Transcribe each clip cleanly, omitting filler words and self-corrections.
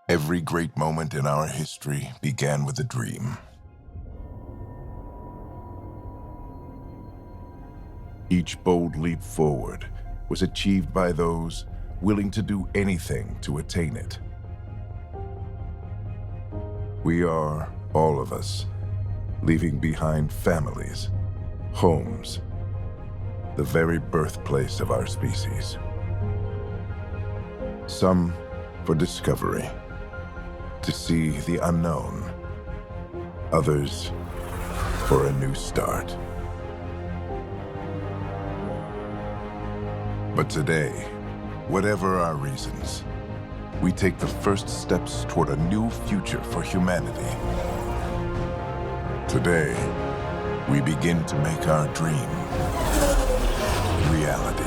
Every great moment in our history began with a dream. Each bold leap forward was achieved by those willing to do anything to attain it. We are, all of us, leaving behind families, homes, the very birthplace of our species. Some for discovery, to see the unknown. Others for a new start. But today, whatever our reasons, we take the first steps toward a new future for humanity. Today, we begin to make our dream reality.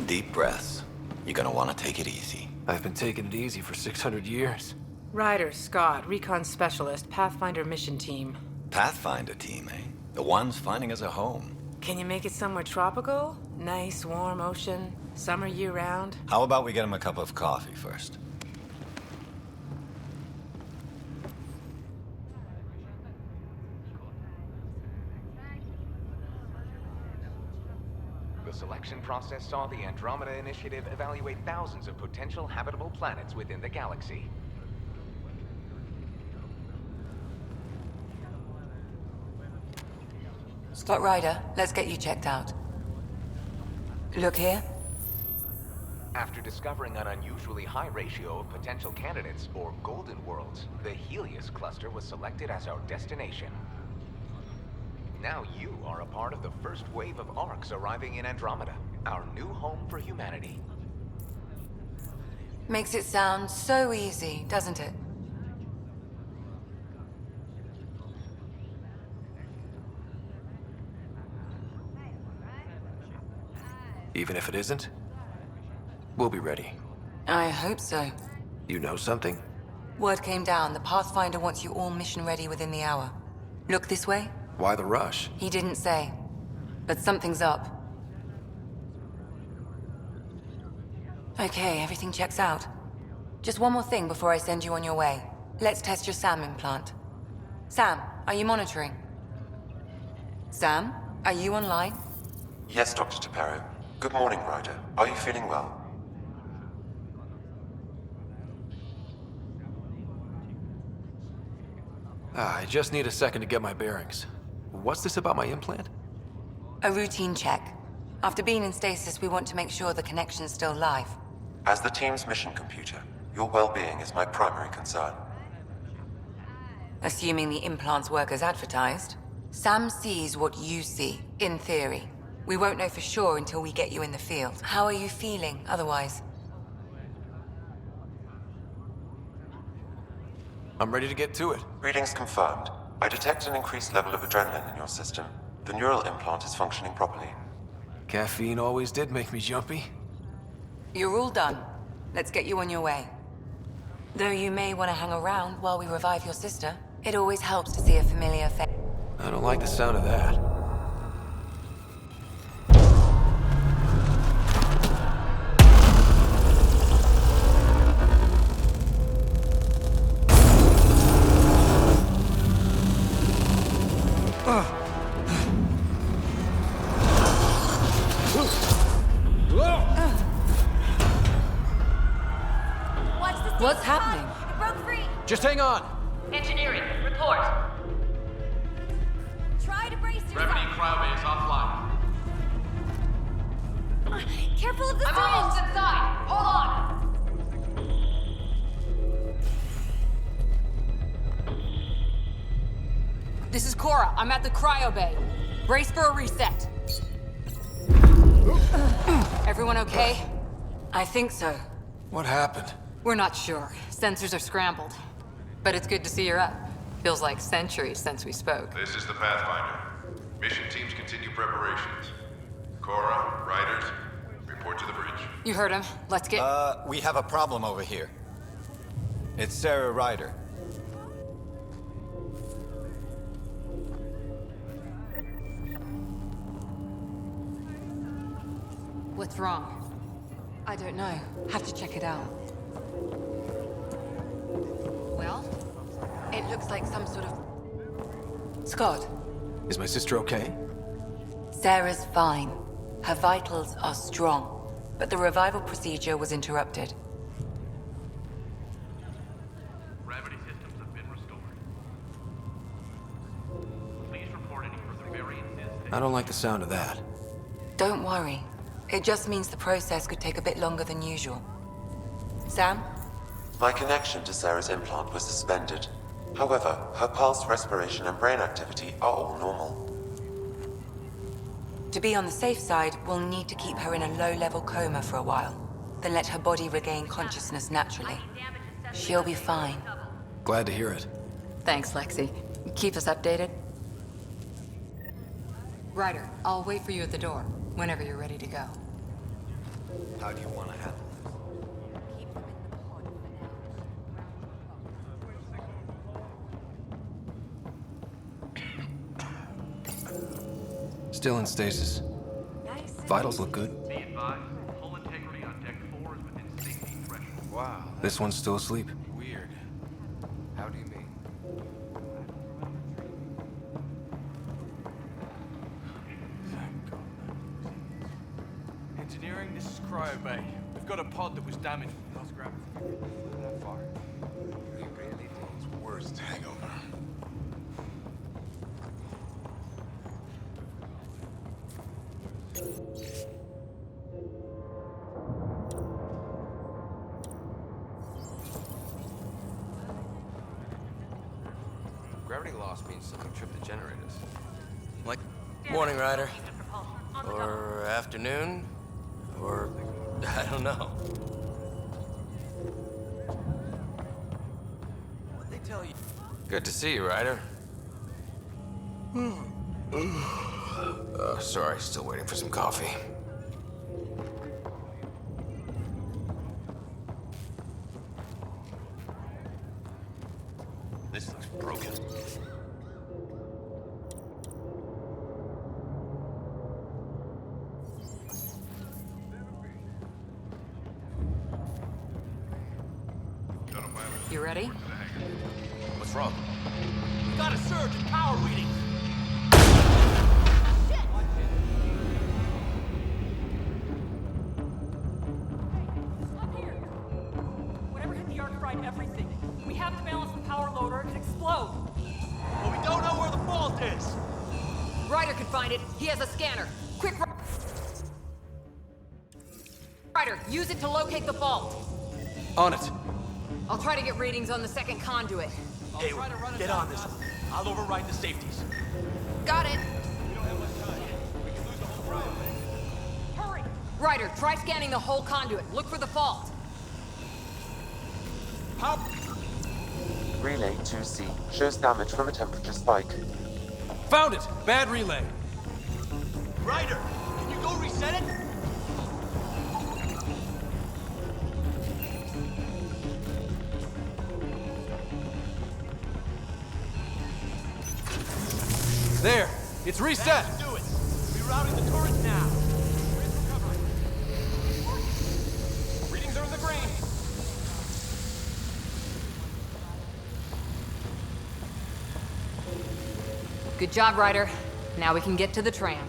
Deep breaths. You're gonna want to take it easy. I've been taking it easy for 600 years. Ryder, Scott, Recon Specialist, Pathfinder Mission Team. Pathfinder team, eh? The ones finding us a home. Can you make it somewhere tropical? Nice, warm ocean, summer year-round? How about we get him a cup of coffee first? The selection process saw the Andromeda Initiative evaluate thousands of potential habitable planets within the galaxy. Scott Ryder, let's get you checked out. Look here. After discovering an unusually high ratio of potential candidates, or golden worlds, the Helios cluster was selected as our destination. Now you are a part of the first wave of arcs arriving in Andromeda, our new home for humanity. Makes it sound so easy, doesn't it? Even if it isn't, we'll be ready. I hope so. You know something? Word came down. The Pathfinder wants you all mission ready within the hour. Look this way? Why the rush? He didn't say. But something's up. Okay, everything checks out. Just one more thing before I send you on your way. Let's test your SAM implant. Sam, are you monitoring? Sam, are you online? Yes, Dr. Tapero. Good morning, Ryder. Are you feeling well? I just need a second to get my bearings. What's this about my implant? A routine check. After being in stasis, we want to make sure the connection's still live. As the team's mission computer, your well-being is my primary concern. Assuming the implants work as advertised. Sam sees what you see, in theory. We won't know for sure until we get you in the field. How are you feeling otherwise? I'm ready to get to it. Readings confirmed. I detect an increased level of adrenaline in your system. The neural implant is functioning properly. Caffeine always did make me jumpy. You're all done. Let's get you on your way. Though you may want to hang around while we revive your sister, it always helps to see a familiar face. I don't like the sound of that. What's happening? It broke free. Just hang on. Engineering, report. Try to brace yourself. Gravity cryobay is offline. Careful of the I'm syringe. almost inside. Hold on. This is Cora. I'm at the cryo bay. Brace for a reset. Everyone okay? I think so. What happened? We're not sure. Sensors are scrambled. But it's good to see you're up. Feels like centuries since we spoke. This is the Pathfinder. Mission teams continue preparations. Cora, Riders, report to the bridge. You heard him. Let's get... We have a problem over here. It's Sarah Ryder. What's wrong? I don't know. Have to check it out. Well? It looks like some sort of... Scott, Is my sister okay? Sarah's fine. Her vitals are strong, but the revival procedure was interrupted. Gravity systems have been restored. Please report any further variances. I don't like the sound of that. Don't worry. It just means the process could take a bit longer than usual. Sam? My connection to Sarah's implant was suspended. However, her pulse, respiration, and brain activity are all normal. To be on the safe side, we'll need to keep her in a low-level coma for a while, then let her body regain consciousness naturally. She'll be fine. Glad to hear it. Thanks, Lexi. Keep us updated. Ryder, I'll wait for you at the door, whenever you're ready to go. How do you want to handle Still in stasis. Vitals look good. Be advised, hull integrity on deck 4 is within safety threshold. Wow, This one's still asleep. weird. How do you mean? Engineering, this is Cryo Bay. We've got a pod that was damaged. Lost gravity. That far. The really worst hangover. Gravity loss means something tripped the generators. Like morning, Ryder. Or afternoon. Or I don't know. What'd they tell you? Good to see you, Ryder. Sorry, still waiting for some coffee. This looks broken. You ready? What's wrong? We got a surge in power readings. Up here. Whatever hit the arc fried everything. We have to balance the power load or it could explode. But we don't know where the fault is. Ryder can find it. He has a scanner. Quick, Ryder, use it to locate the fault. On it. I'll try to get readings on the second conduit. Hey, get on this one. I'll override the safeties. Got it. We don't have much time. We can lose the whole crowd. Hurry! Ryder, try scanning the whole conduit. Look for the fault. How? Relay 2C shows damage from a temperature spike. Found it! Bad relay. Ryder, can you go reset it? There. It's reset. That should do it. Rerouting the turret now. Readings are in the green. Good job, Ryder. Now we can get to the tram.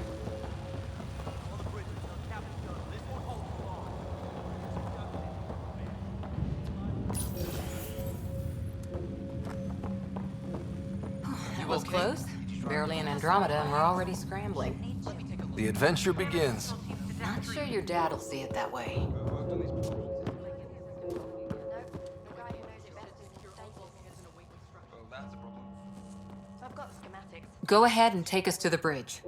That was close. Barely an Andromeda, and we're already scrambling. The adventure begins. Not sure your dad'll see it that way. I've got the schematics. Go ahead and take us to the bridge.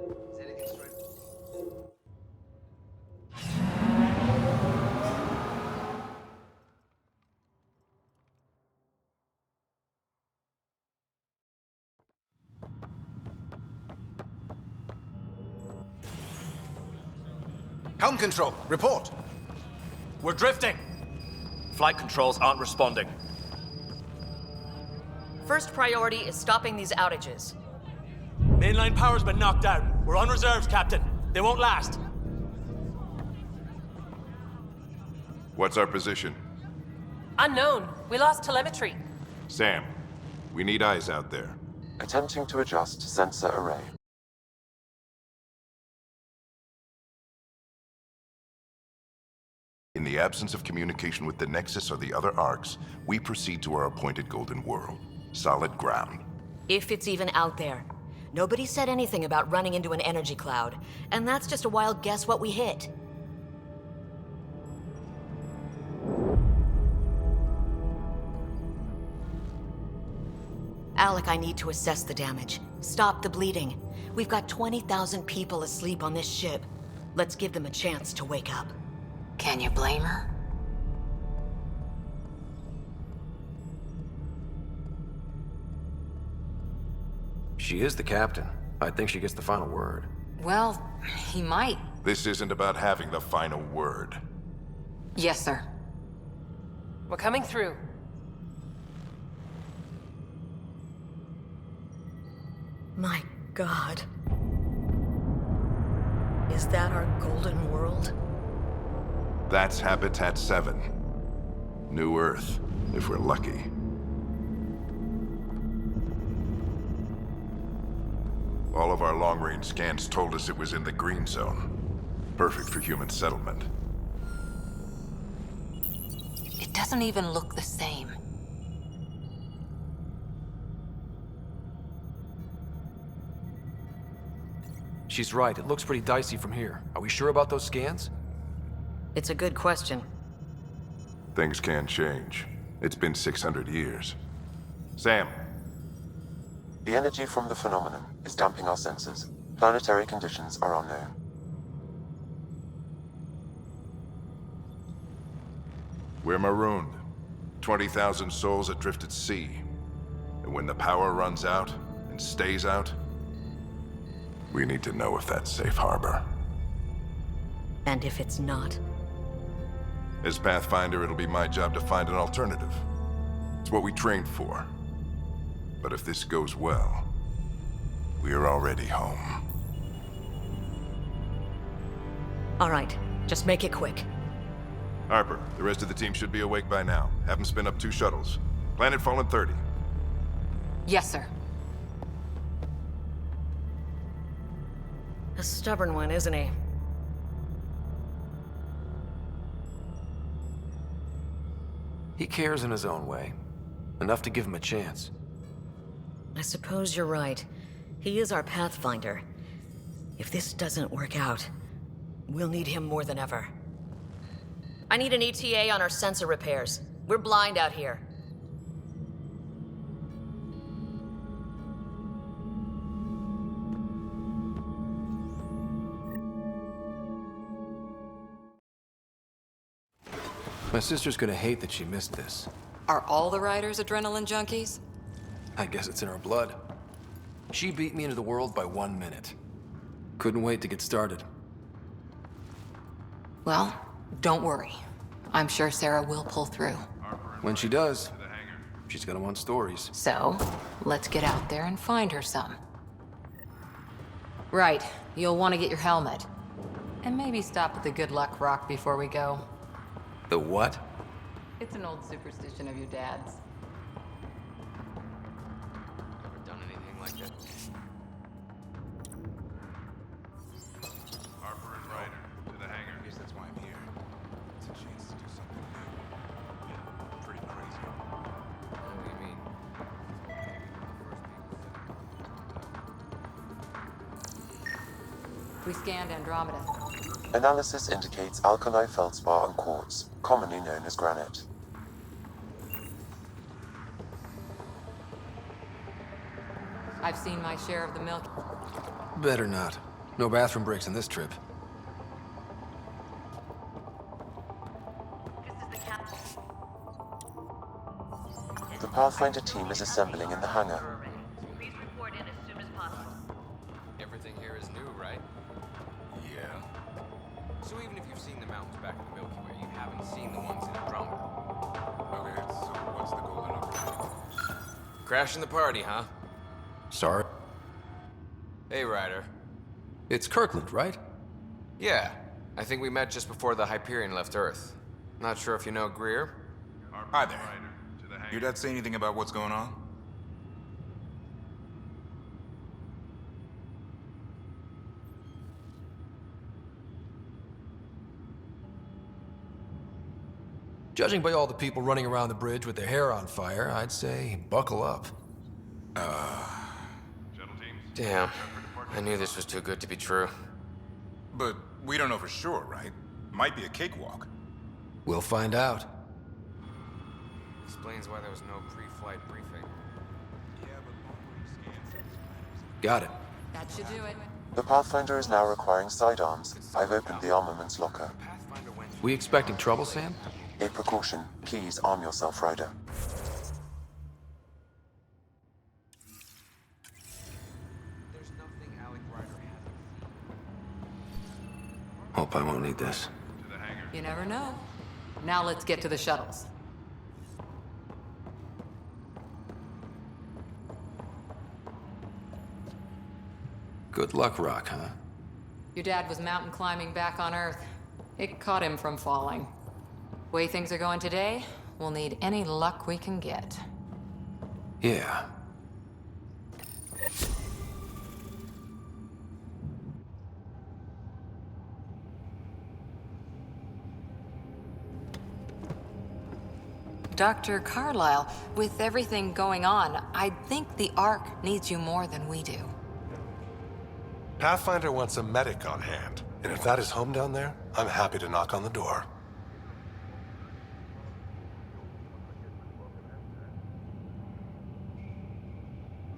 Helm control, report. We're drifting. Flight controls aren't responding. First priority is stopping these outages. Mainline power's been knocked out. We're on reserves, Captain. They won't last. What's our position? Unknown. We lost telemetry. Sam, we need eyes out there. Attempting to adjust sensor array. In the absence of communication with the Nexus or the other arcs, we proceed to our appointed golden world. Solid ground. If it's even out there. Nobody said anything about running into an energy cloud, and that's just a wild guess what we hit. Alec, I need to assess the damage. Stop the bleeding. We've got 20,000 people asleep on this ship. Let's give them a chance to wake up. Can you blame her? She is the captain. I think she gets the final word. Well, he might. This isn't about having the final word. Yes, sir. We're coming through. My God. Is that our golden world? That's Habitat 7. New Earth, if we're lucky. All of our long-range scans told us it was in the green zone. Perfect for human settlement. It doesn't even look the same. She's right. It looks pretty dicey from here. Are we sure about those scans? It's a good question. Things can change. It's been 600 years. Sam. The energy from the phenomenon is damping our senses. Planetary conditions are unknown. We're marooned. 20,000 souls adrift at sea. And when the power runs out, and stays out, we need to know if that's safe harbor. And if it's not? As Pathfinder, it'll be my job to find an alternative. It's what we trained for. But if this goes well, we're already home. All right, just make it quick. Harper, the rest of the team should be awake by now. Have them spin up 2 shuttles. Planet Fallen 30. Yes, sir. A stubborn one, isn't he? He cares in his own way. Enough to give him a chance. I suppose you're right. He is our Pathfinder. If this doesn't work out, we'll need him more than ever. I need an ETA on our sensor repairs. We're blind out here. My sister's gonna hate that she missed this. Are all the riders adrenaline junkies? I guess it's in her blood. She beat me into the world by 1 minute. Couldn't wait to get started. Well, don't worry. I'm sure Sarah will pull through. When she does, she's gonna want stories. So, let's get out there and find her some. Right, you'll want to get your helmet. And maybe stop at the Good Luck Rock before we go. The what? It's an old superstition of your dad's. Never done anything like that. Harper and Ryder, to the hangar. I guess that's why I'm here. It's a chance to do something new. Yeah, pretty crazy. What do you mean? We scanned Andromeda. Analysis indicates alkali feldspar and quartz, commonly known as granite. I've seen my share of the milk. Better not. No bathroom breaks on this trip. The Pathfinder team is assembling in the hangar. Please report in as soon as possible. Everything here is new, right? Yeah. So even if you've seen the mountains back in the Milky Way, you haven't seen the ones in Andromeda. Okay, so what's the golden opportunity? Crashing the party, huh? Sorry. Hey, Ryder. It's Kirkland, right? Yeah. I think we met just before the Hyperion left Earth. Not sure if you know Greer? Hi there. Your dad say anything about what's going on? Judging by all the people running around the bridge with their hair on fire, I'd say buckle up. Damn. I knew this was too good to be true. But we don't know for sure, right? Might be a cakewalk. We'll find out. Explains why there was no pre-flight briefing. Got it. That should do it. The Pathfinder is now requiring sidearms. I've opened the armaments locker. We expecting trouble, Sam? A precaution. Please arm yourself, Ryder. Hope I won't need this. You never know. Now let's get to the shuttles. Good luck, Rock, huh? Your dad was mountain climbing back on Earth. It caught him from falling. Way things are going today, we'll need any luck we can get. Yeah. Dr. Carlyle, with everything going on, I think the Ark needs you more than we do. Pathfinder wants a medic on hand. And if that is home down there, I'm happy to knock on the door.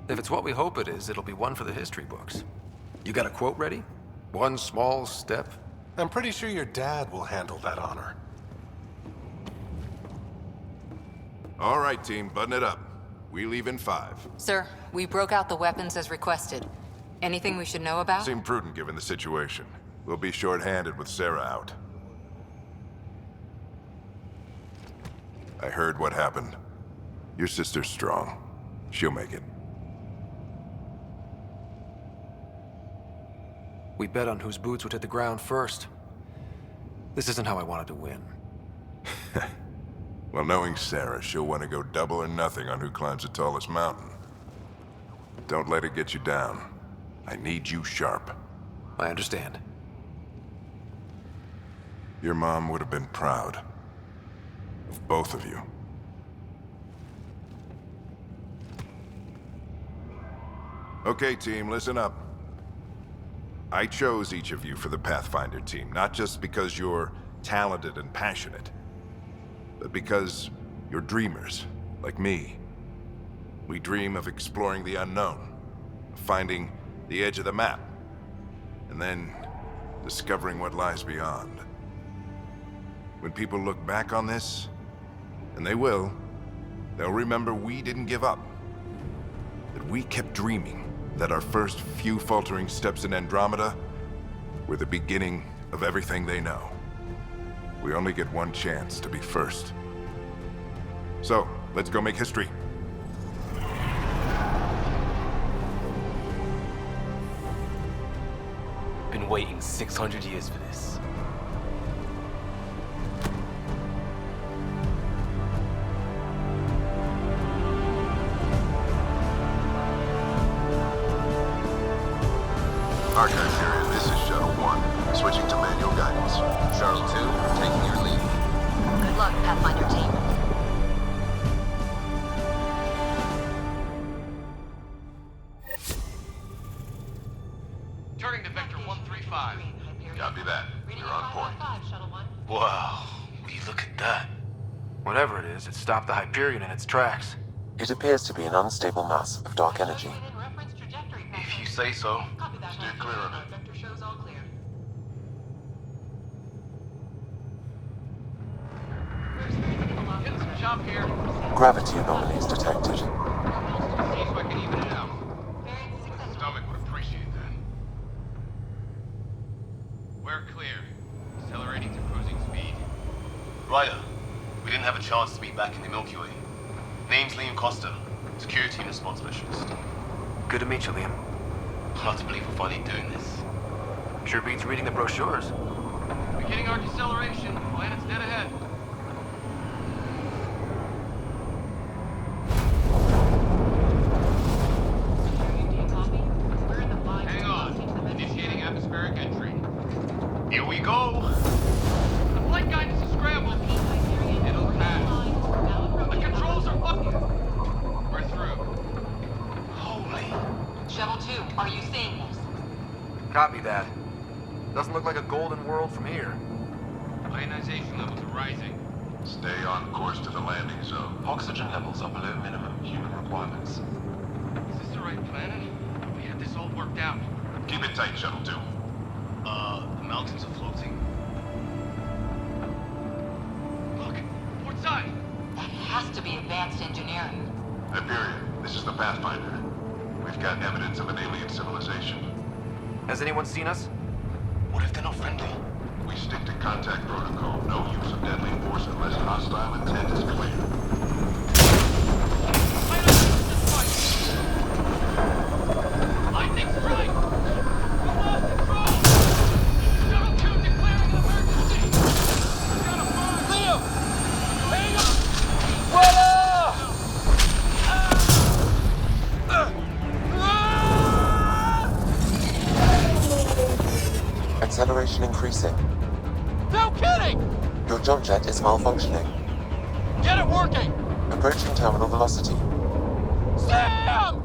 If it's what we hope it is, it'll be one for the history books. You got a quote ready? One small step? I'm pretty sure your dad will handle that honor. All right, team, button it up. We leave in 5. Sir, we broke out the weapons as requested. Anything we should know about? Seemed prudent given the situation. We'll be short-handed with Sarah out. I heard what happened. Your sister's strong. She'll make it. We bet on whose boots would hit the ground first. This isn't how I wanted to win. Well, knowing Sarah, she'll want to go double or nothing on who climbs the tallest mountain. Don't let it get you down. I need you sharp. I understand. Your mom would have been proud of both of you. Okay, team, listen up. I chose each of you for the Pathfinder team, not just because you're talented and passionate, but because you're dreamers, like me. We dream of exploring the unknown, of finding the edge of the map, and then discovering what lies beyond. When people look back on this, and they will, they'll remember we didn't give up. That we kept dreaming, that our first few faltering steps in Andromeda were the beginning of everything they know. We only get one chance to be first. So, let's go make history. Been waiting 600 years for this. Archive period, this is Shuttle 1. Switching to manual guidance. Shuttle 2, taking your lead. Good luck, Pathfinder team. Turning to Vector 135. Copy that. You're on point. Wow, will you look at that? Whatever it is, it stopped the Hyperion in its tracks. It appears to be an unstable mass of dark energy. If you say so. Steer clear of it. Getting some chop here. Gravity anomalies detected. See if I can even it out. Stomach would appreciate that. We're clear. Accelerating to cruising speed. Ryder, we didn't have a chance to meet back in the Milky Way. Name's Liam Costa, Security and Response Specialist. Good to meet you, Liam. Hard to believe we're finally doing this. Sure beats reading the brochures. Beginning our deceleration. Planet's dead ahead. Hang on. Initiating atmospheric entry. Here we go! The flight guidance is scrambled. It'll pass. The controls are up. We're through. Holy. Shuttle 2, are you seeing this? Copy that. Doesn't look like a golden world from here. Ionization levels are rising. Stay on course to the landing zone. Oxygen levels are below minimum human requirements. Is this the right planet? We had this all worked out. Keep it tight, Shuttle 2. The mountains are floating. Look, port side. That has to be advanced engineering. Hyperion, this is the Pathfinder. We've got evidence of an alien civilization. Has anyone seen us? What if they're not friendly? We stick to contact protocol. No use of deadly force unless hostile intent is clear. Lightning strike! We lost control! Shuttle 2 declaring an emergency! We got a fire! Leo! Hang on! What up? Acceleration increasing. No kidding! Your jump jet is malfunctioning. Get it working! Approaching terminal velocity. Sam!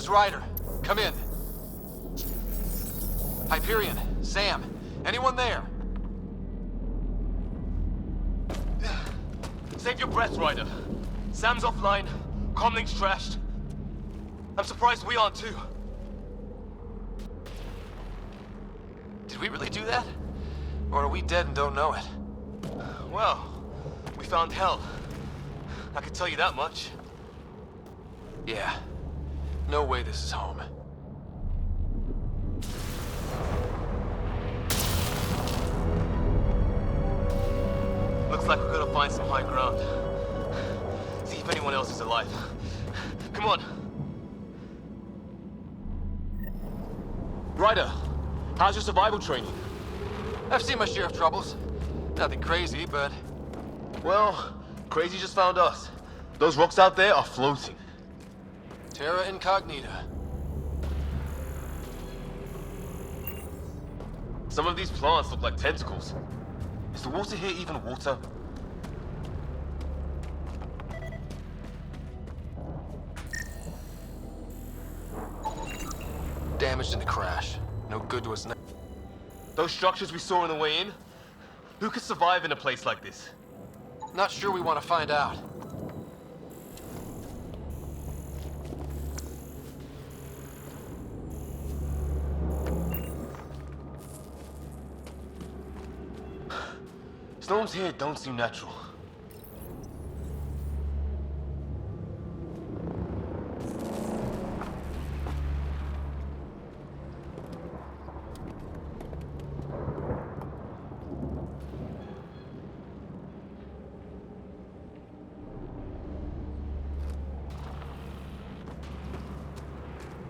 Ryder. Come in. Hyperion, Sam, anyone there? Save your breath, Ryder. Sam's offline. Comlink's trashed. I'm surprised we aren't too. Did we really do that? Or are we dead and don't know it? Well, we found hell. I can tell you that much. Yeah. No way this is home. Looks like we're gonna find some high ground. See if anyone else is alive. Come on. Ryder, how's your survival training? I've seen my share of troubles. Nothing crazy, but... Well, crazy just found us. Those rocks out there are floating. Terra Incognita. Some of these plants look like tentacles. Is the water here even water? Damaged in the crash. No good to us now. Those structures we saw on the way in? Who could survive in a place like this? Not sure we want to find out. Storms here don't seem natural.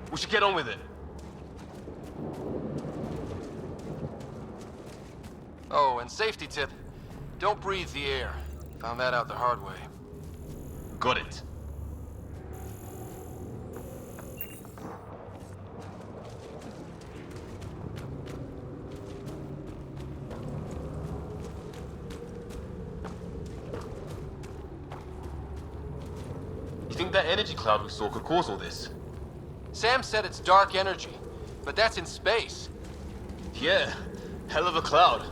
We should get on with it. Oh, and safety tip. Don't breathe the air. Found that out the hard way. Got it. You think that energy cloud we saw could cause all this? Sam said it's dark energy, but that's in space. Yeah, hell of a cloud.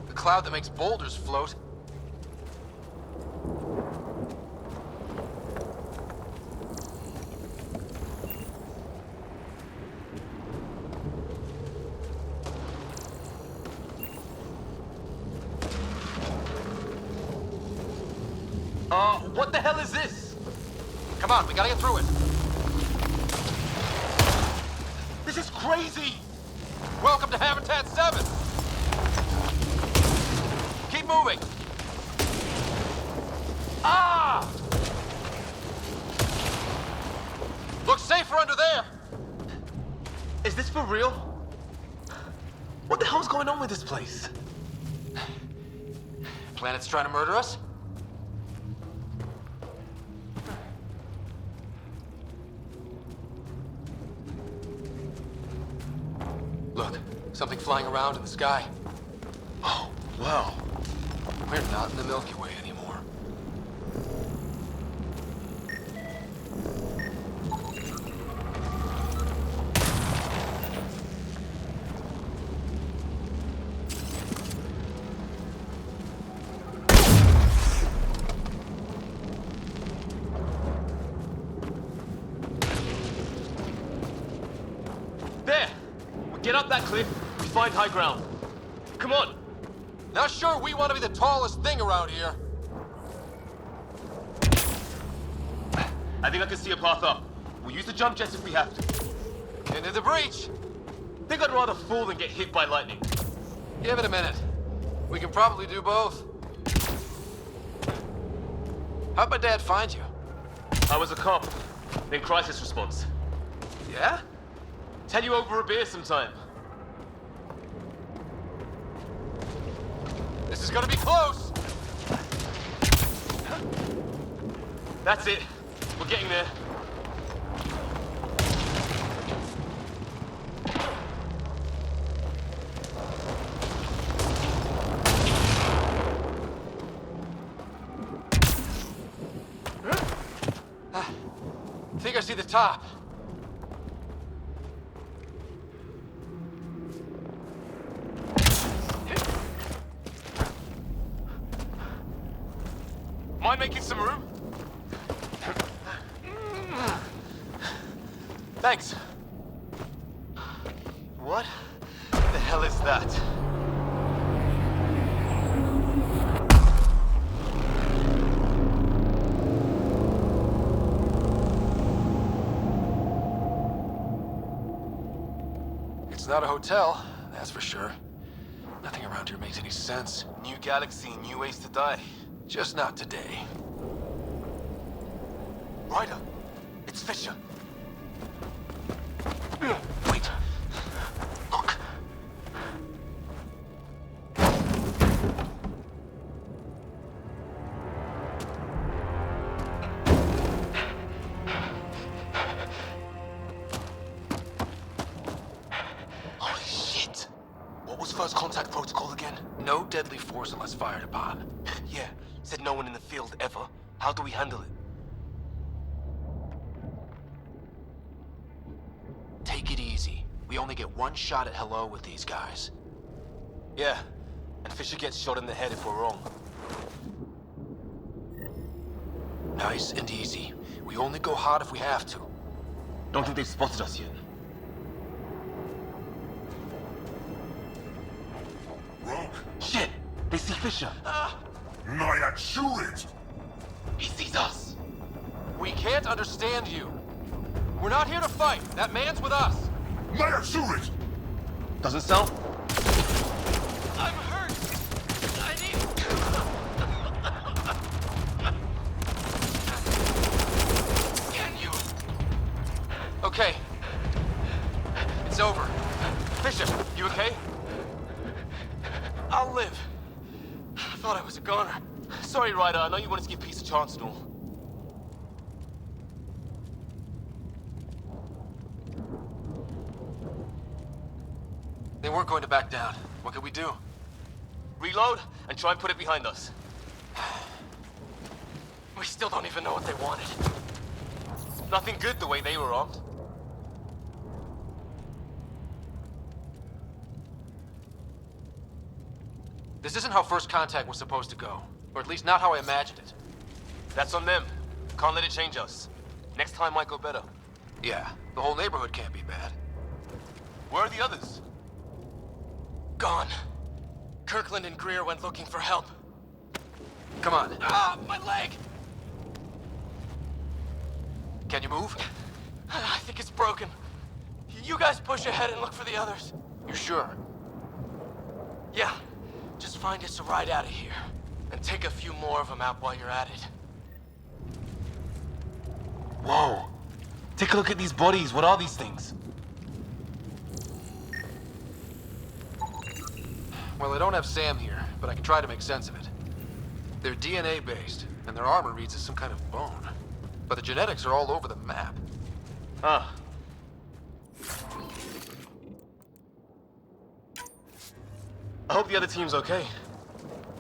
The cloud that makes boulders float. What the hell is this? Come on, we gotta get through it. This is crazy! Welcome to Habitat 7! Keep moving! Ah! Looks safer under there! Is this for real? What the hell's going on with this place? Planet's trying to murder us? Look, something flying around in the sky. Oh, wow. We're not in the Milky Way anymore. There! We get up that cliff, we find high ground. Come on! Not sure we want to be the tallest thing around here. I think I can see a path up. We'll use the jump jets if we have to. Into the breach. Think I'd rather fall than get hit by lightning. Give it a minute. We can probably do both. How'd my dad find you? I was a cop, then crisis response. Yeah? Tell you over a beer sometime. This is gonna be close! That's it. We're getting there. I think I see the top. Mind making some room? Thanks. What the hell is that? It's not a hotel, that's for sure. Nothing around here makes any sense. New galaxy, new ways to die. Just not today. Ryder, it's Fisher. Wait. Look. Holy shit! What was first contact protocol again? No deadly force unless fired upon. Yeah, said no one in the field ever. How do we handle it? Take it easy. We only get one shot at hello with these guys. Yeah, and Fisher gets shot in the head if we're wrong. Nice and easy. We only go hot if we have to. Don't think they've spotted us yet. Rogue, Shit! They see Fisher! Naya, shoot it! He sees us! We can't understand you. We're not here to fight. That man's with us. Naya, shoot it! Doesn't sound... I'm hurt. I need. Can you? Okay. It's over. Fisher, you okay? I'll live. I thought I was a goner. Sorry, Ryder, I know you wanted to give peace a chance and all. They weren't going to back down. What could we do? Reload and try and put it behind us. We still don't even know what they wanted. Nothing good the way they were armed. This isn't how first contact was supposed to go. Or at least not how I imagined it. That's on them. Can't let it change us. Next time might go better. Yeah, the whole neighborhood can't be bad. Where are the others? Gone. Kirkland and Greer went looking for help. Come on. Ah, my leg! Can you move? I think it's broken. You guys push ahead and look for the others. You sure? Yeah. Just find us a ride out of here. And take a few more of them out while you're at it. Whoa. Take a look at these bodies. What are these things? Well, I don't have Sam here, but I can try to make sense of it. They're DNA-based, and their armor reads as some kind of bone. But the genetics are all over the map. Ah. I hope the other team's okay.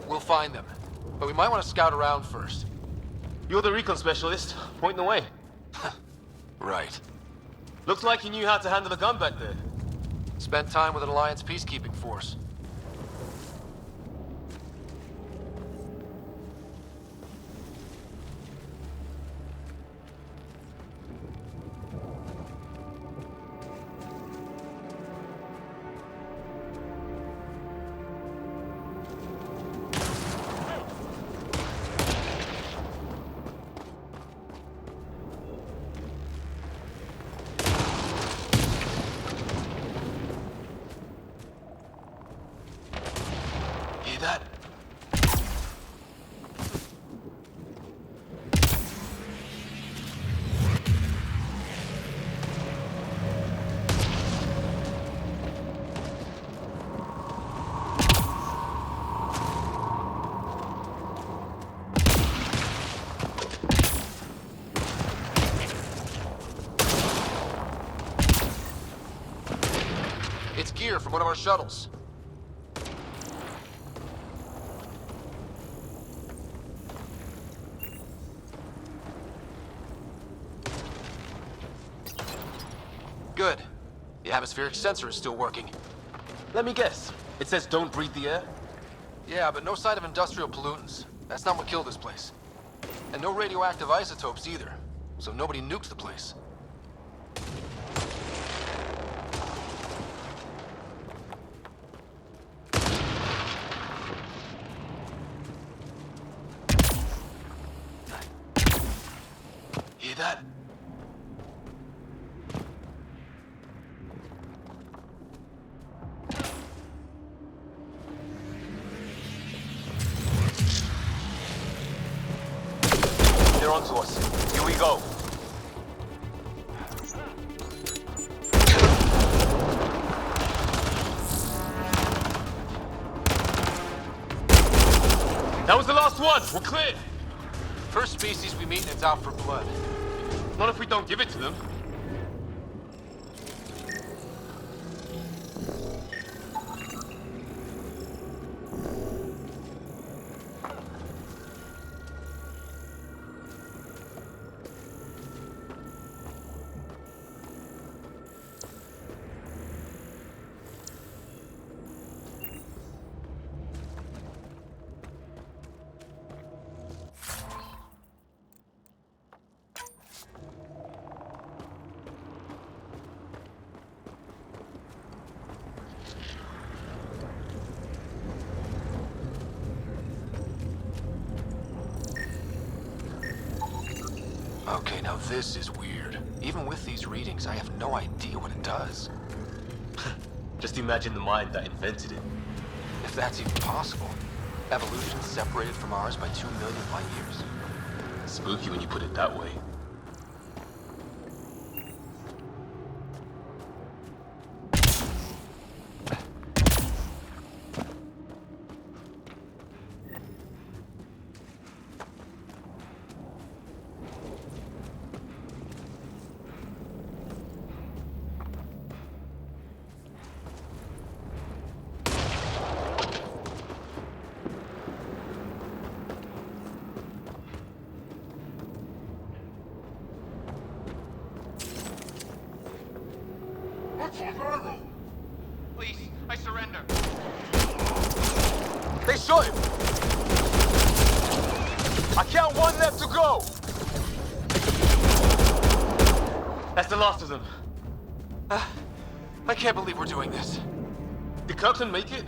We'll find them, but we might want to scout around first. You're the recon specialist. Point the way. Right. Looks like you knew how to handle a gun back there. Spent time with an Alliance peacekeeping force. Hear that? It's gear from one of our shuttles. Good. The atmospheric sensor is still working. Let me guess. It says don't breathe the air? Yeah, but no sign of industrial pollutants. That's not what killed this place. And no radioactive isotopes either, so nobody nukes the place. Hear that? They're onto us. Here we go. That was the last one. We're clear. First species we meet and it's out for blood. Not if we don't give it to them. Okay, now this is weird. Even with these readings, I have no idea what it does. Just imagine the mind that invented it. If that's even possible. Evolution separated from ours by 2 million light years. Spooky when you put it that way. Please, I surrender. They shot him! I count one left to go! That's the last of them. I can't believe we're doing this. Did Kirkland make it?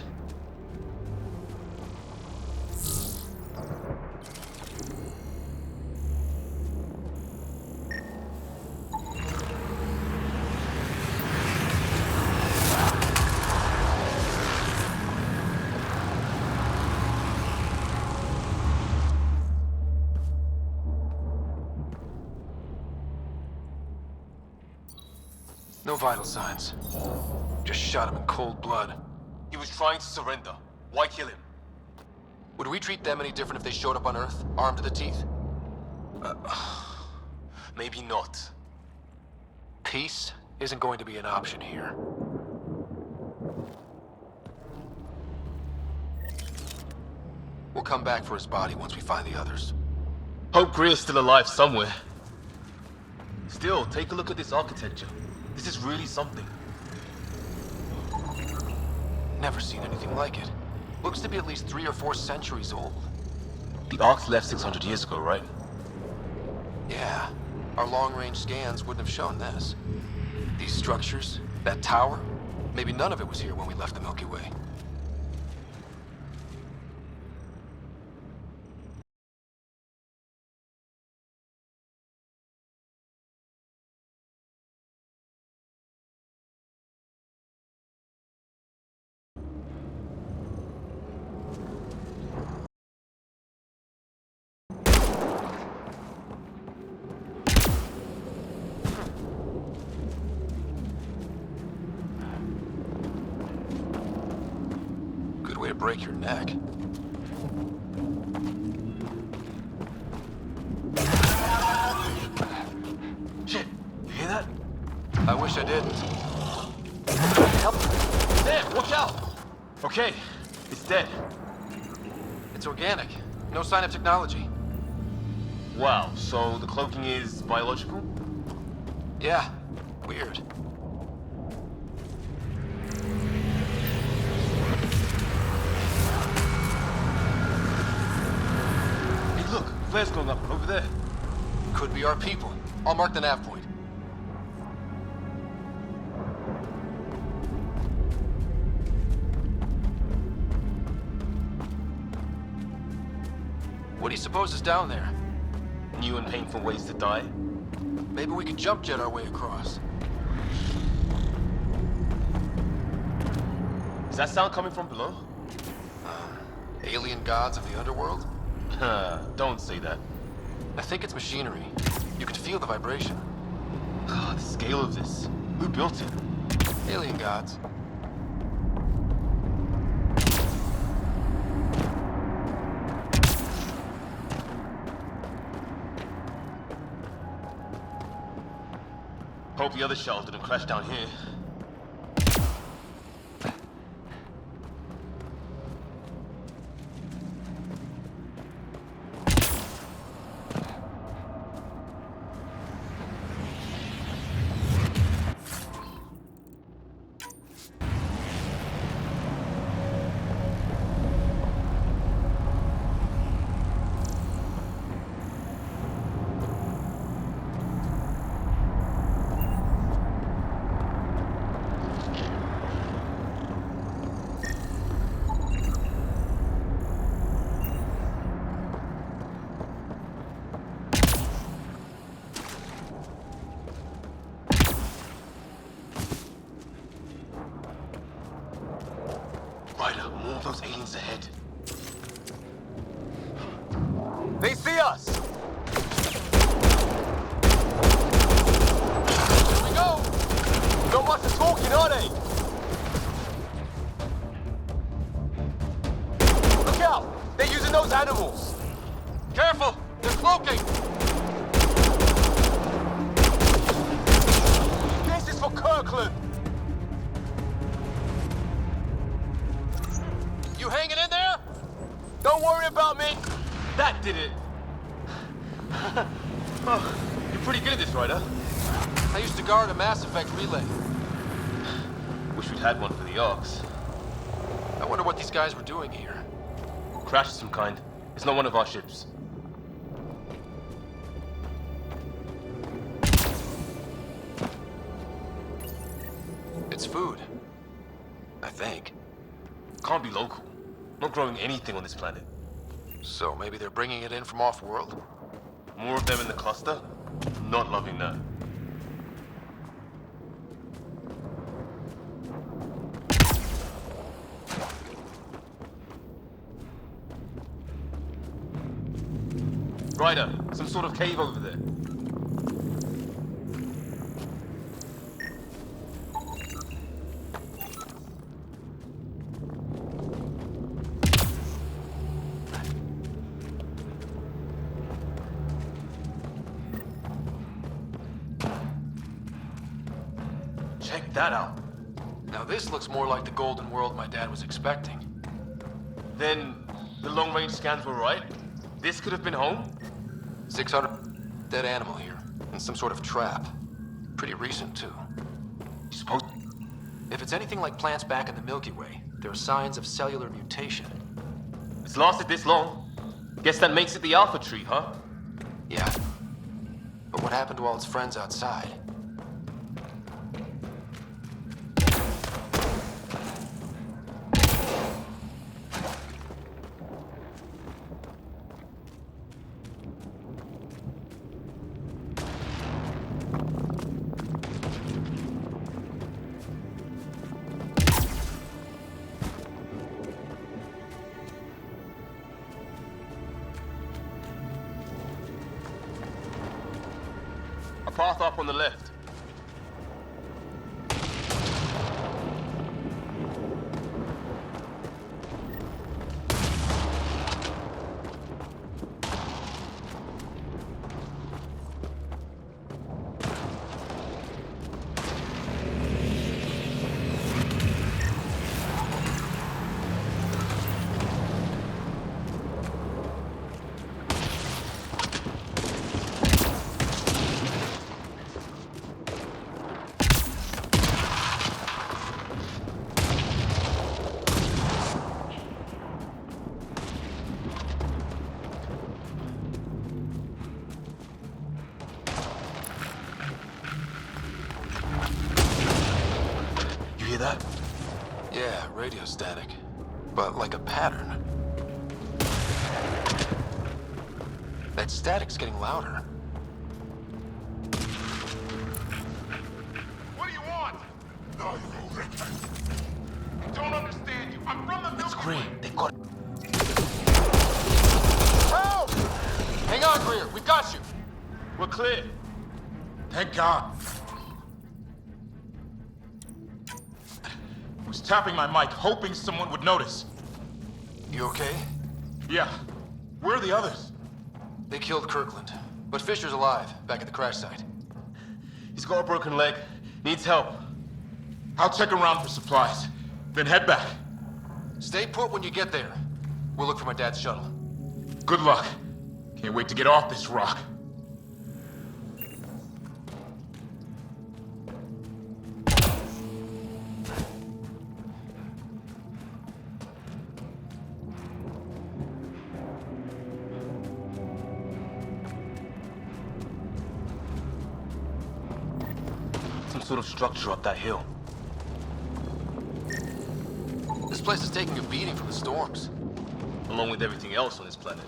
No vital signs. Just shot him in cold blood. He was trying to surrender. Why kill him? Would we treat them any different if they showed up on Earth, armed to the teeth? Maybe not. Peace isn't going to be an option here. We'll come back for his body once we find the others. Hope Greer's still alive somewhere. Still, take a look at this architecture. This is really something. Never seen anything like it. Looks to be at least 3 or 4 centuries old. The Ark's left 600 years ago, right? Yeah. Our long-range scans wouldn't have shown this. These structures, that tower, maybe none of it was here when we left the Milky Way. Way to break your neck. Shit, you hear that? I wish I didn't. Help! There, watch out! Okay, it's dead. It's organic. No sign of technology. Wow, so the cloaking is biological? Yeah, weird. flares going up over there. Could be our people. I'll mark the nav point. What do you suppose is down there? New and painful ways to die. Maybe we could jump jet our way across. Is that sound coming from below? Alien gods of the underworld? Don't say that. I think it's machinery. You can feel the vibration. The scale of this. Who built it? Alien gods. Hope the other shuttle didn't crash down here. More of those aliens ahead. They see us! Here we go! Not much of talking, are they? Look out! They're using those animals! Careful! They're cloaking! This is for Kirkland! You hanging in there? Don't worry about me. That did it. Oh, you're pretty good at this, Ryder. I used to guard a Mass Effect relay. Wish we'd had one for the Arcs. I wonder what these guys were doing here. Crash of some kind. It's not one of our ships. It's food. I think. Can't be local. Not growing anything on this planet. So maybe they're bringing it in from off-world? More of them in the cluster? Not loving that. Ryder, some sort of cave over there. Check that out. Now this looks more like the golden world my dad was expecting. Then the long-range scans were right? This could have been home? 600 dead animal here, in some sort of trap. Pretty recent too. You suppose? If it's anything like plants back in the Milky Way, there are signs of cellular mutation. It's lasted this long. Guess that makes it the Alpha Tree, huh? Yeah. But what happened to all its friends outside? A path up on the left. hear that? Yeah, radio static. But like a pattern. That static's getting louder. What do you want? No, you reckon. I don't understand you. I'm from the Milky Way. Great, they got it. Help! Hang on, Greer. We've got you. We're clear. Thank God. I was tapping my mic, hoping someone would notice. You okay? Yeah. Where are the others? They killed Kirkland. But Fisher's alive, back at the crash site. He's got a broken leg. Needs help. I'll check around for supplies, then head back. Stay put when you get there. We'll look for my dad's shuttle. Good luck. Can't wait to get off this rock. Some sort of structure up that hill. This place is taking a beating from the storms. Along with everything else on this planet.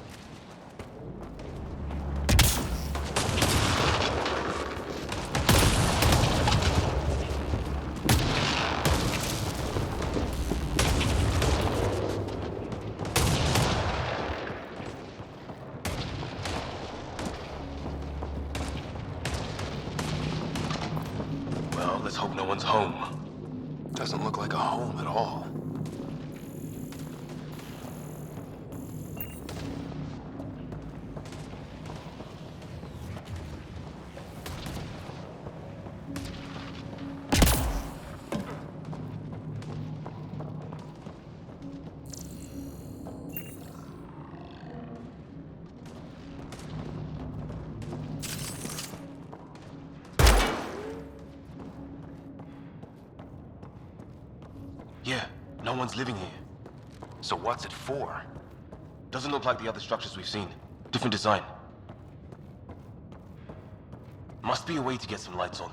Well, let's hope no one's home. Doesn't look like a home at all. Yeah, no one's living here. So what's it for? Doesn't look like the other structures we've seen. Different design. Must be a way to get some lights on.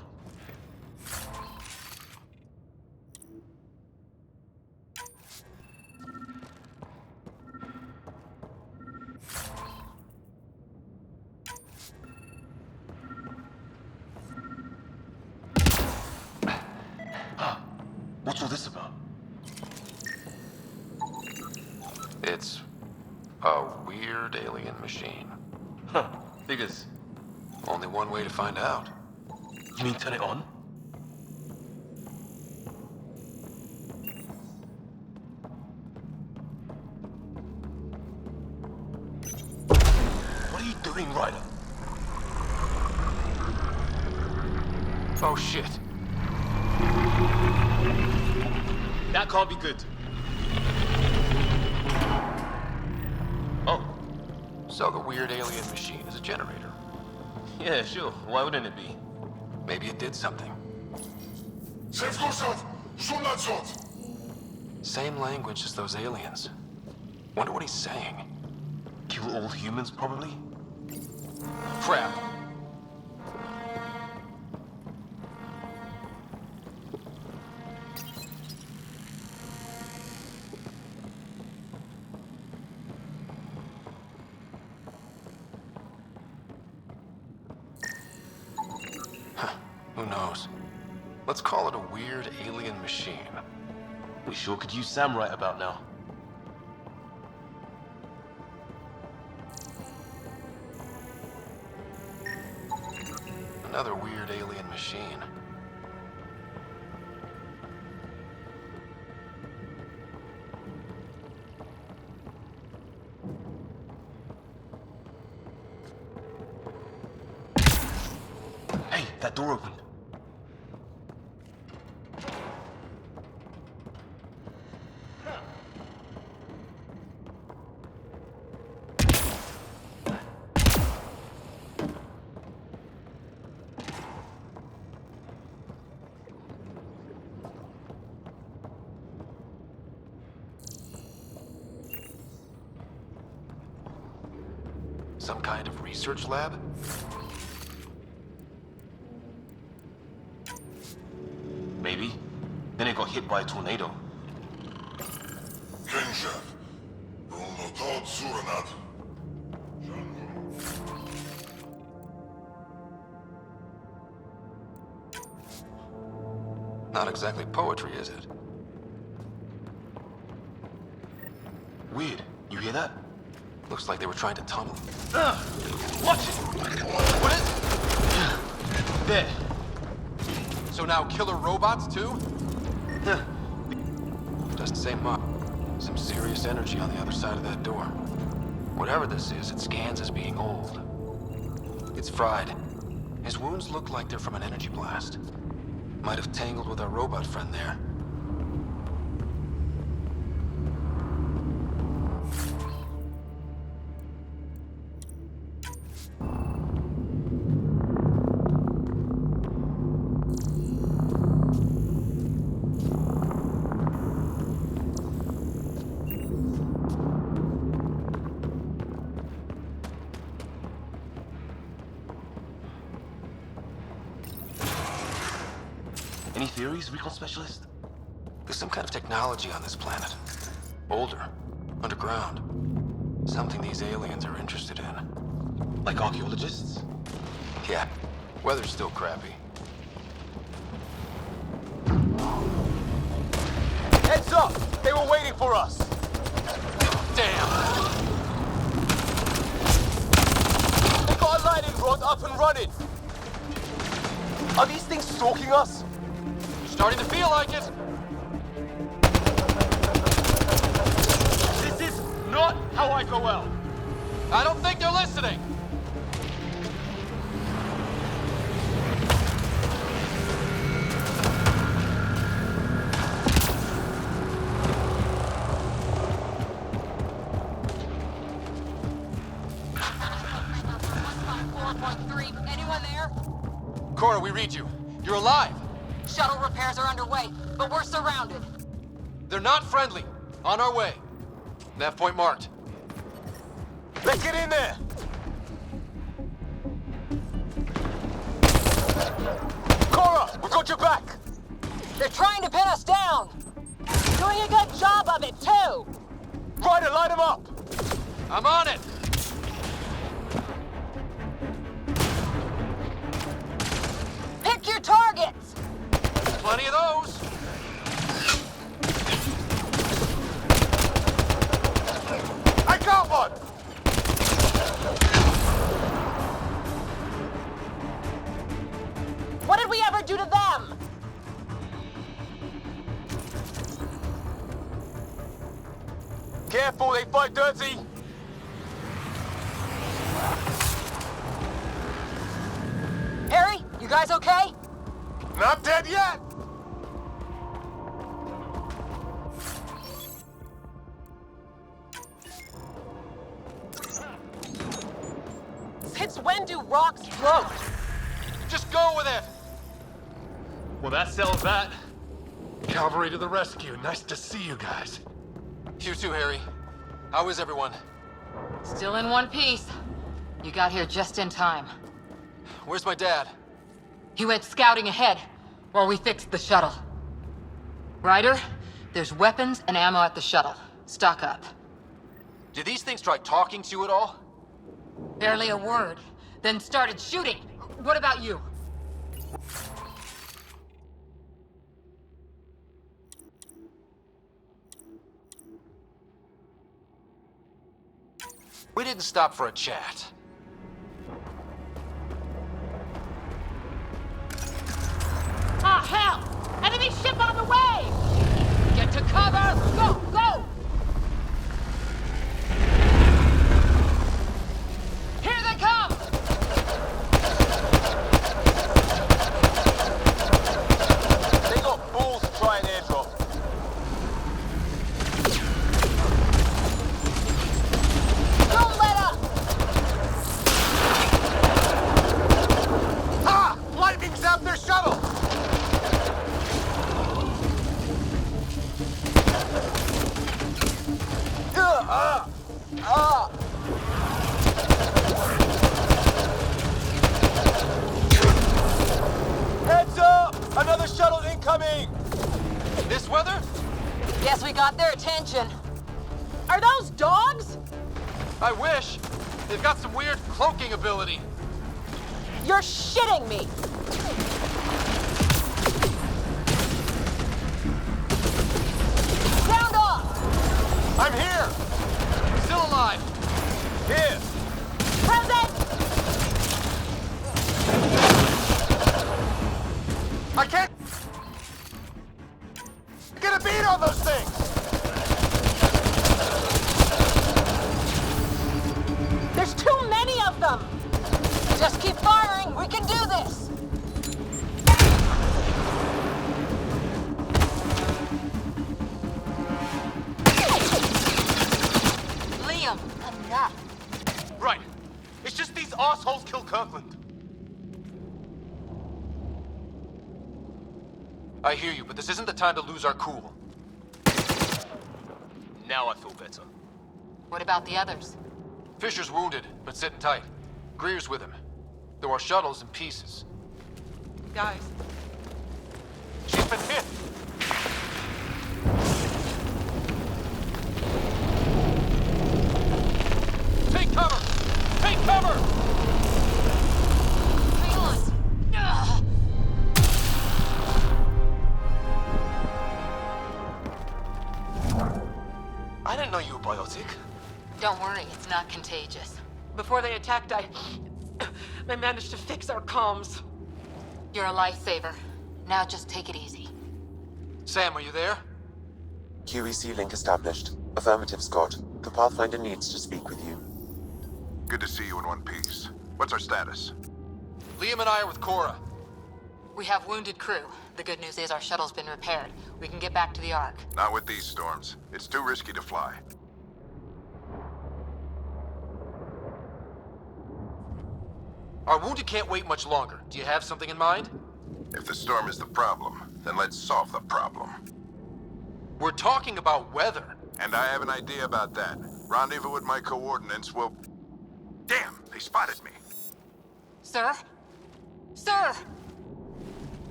What's all this about? It's a weird alien machine. Huh, figures. Only one way to find out. You mean turn it on? What are you doing, Ryder? Oh shit. That can't be good. Oh. So the weird alien machine is a generator. Yeah, sure. Why wouldn't it be? Maybe it did something. Same language as those aliens. Wonder what he's saying. Kill all humans, probably? Crap. Who knows? Let's call it a weird alien machine. We sure could use Sam right about now. Another weird alien machine. Hey, that door opened. Some kind of research lab? Maybe. Then it got hit by a tornado. Not exactly poetry, is it? Weird. You hear that? Looks like they were trying to tunnel. Watch it! What is it? There. So now killer robots, too? Doesn't say much. Some serious energy on the other side of that door. Whatever this is, it scans as being old. It's fried. His wounds look like they're from an energy blast. Might have tangled with our robot friend there. Any theories, recon specialist? There's some kind of technology on this planet. Older. Underground. Something these aliens are interested in. Like archaeologists? Yeah. Weather's still crappy. Heads up! They were waiting for us! Damn! They got a lightning rod up and running! Are these things stalking us? Starting to feel like it! This is not how I go out! I don't think they're listening! Anyone there? Cora, we read you. You're alive! Shuttle repairs are underway, but we're surrounded. They're not friendly. On our way. Nav point marked. Let's get in there! Cora, we got your back! They're trying to pin us down! Doing a good job of it, too! Ryder, light them up! I'm on it! Pick your targets! Plenty of those! I got one! What did we ever do to them? Careful, they fight dirty! Harry, you guys okay? Not dead yet! Since when do rocks float? Just go with it! Well, that settles that. Cavalry to the rescue. Nice to see you guys. You too, Harry. How is everyone? Still in one piece. You got here just in time. Where's my dad? He went scouting ahead while we fixed the shuttle. Ryder, there's weapons and ammo at the shuttle. Stock up. Did these things try talking to you at all? Barely a word. Then started shooting. What about you? We didn't stop for a chat. Ah, hell! Enemy ship on the way! Get to cover! Go, go! Here they come! They got balls to try an airdrop. Don't let up! Ah! Lightning zapped their shuttle! Heads up! Another shuttle incoming! This this weather? Guess we got their attention. Are those dogs? I wish. They've got some weird cloaking ability. You're shitting me! Sound off! I'm here! Still alive! Here! Present! I can't get a beat on those things! There's too many of them! Just keep firing, we can do this! Liam, enough. Right. It's just these assholes kill Kirkland. I hear you, but this isn't the time to lose our cool. Now I feel better. What about the others? Fisher's wounded, but sitting tight. Greer's with him. There are shuttles in pieces. Guys. She's been hit! Take cover! Take cover! Hang on! Ugh. I didn't know you were biotic. Don't worry, it's not contagious. Before they attacked, I managed to fix our comms. You're a lifesaver. Now just take it easy. Sam, are you there? QEC link established. Affirmative, Scott. The Pathfinder needs to speak with you. Good to see you in one piece. What's our status? Liam and I are with Cora. We have wounded crew. The good news is our shuttle's been repaired. We can get back to the Ark. Not with these storms. It's too risky to fly. Our wounded can't wait much longer. Do you have something in mind? If the storm is the problem, then let's solve the problem. We're talking about weather. And I have an idea about that. Rendezvous with my coordinates will... Damn, they spotted me. Sir? Sir!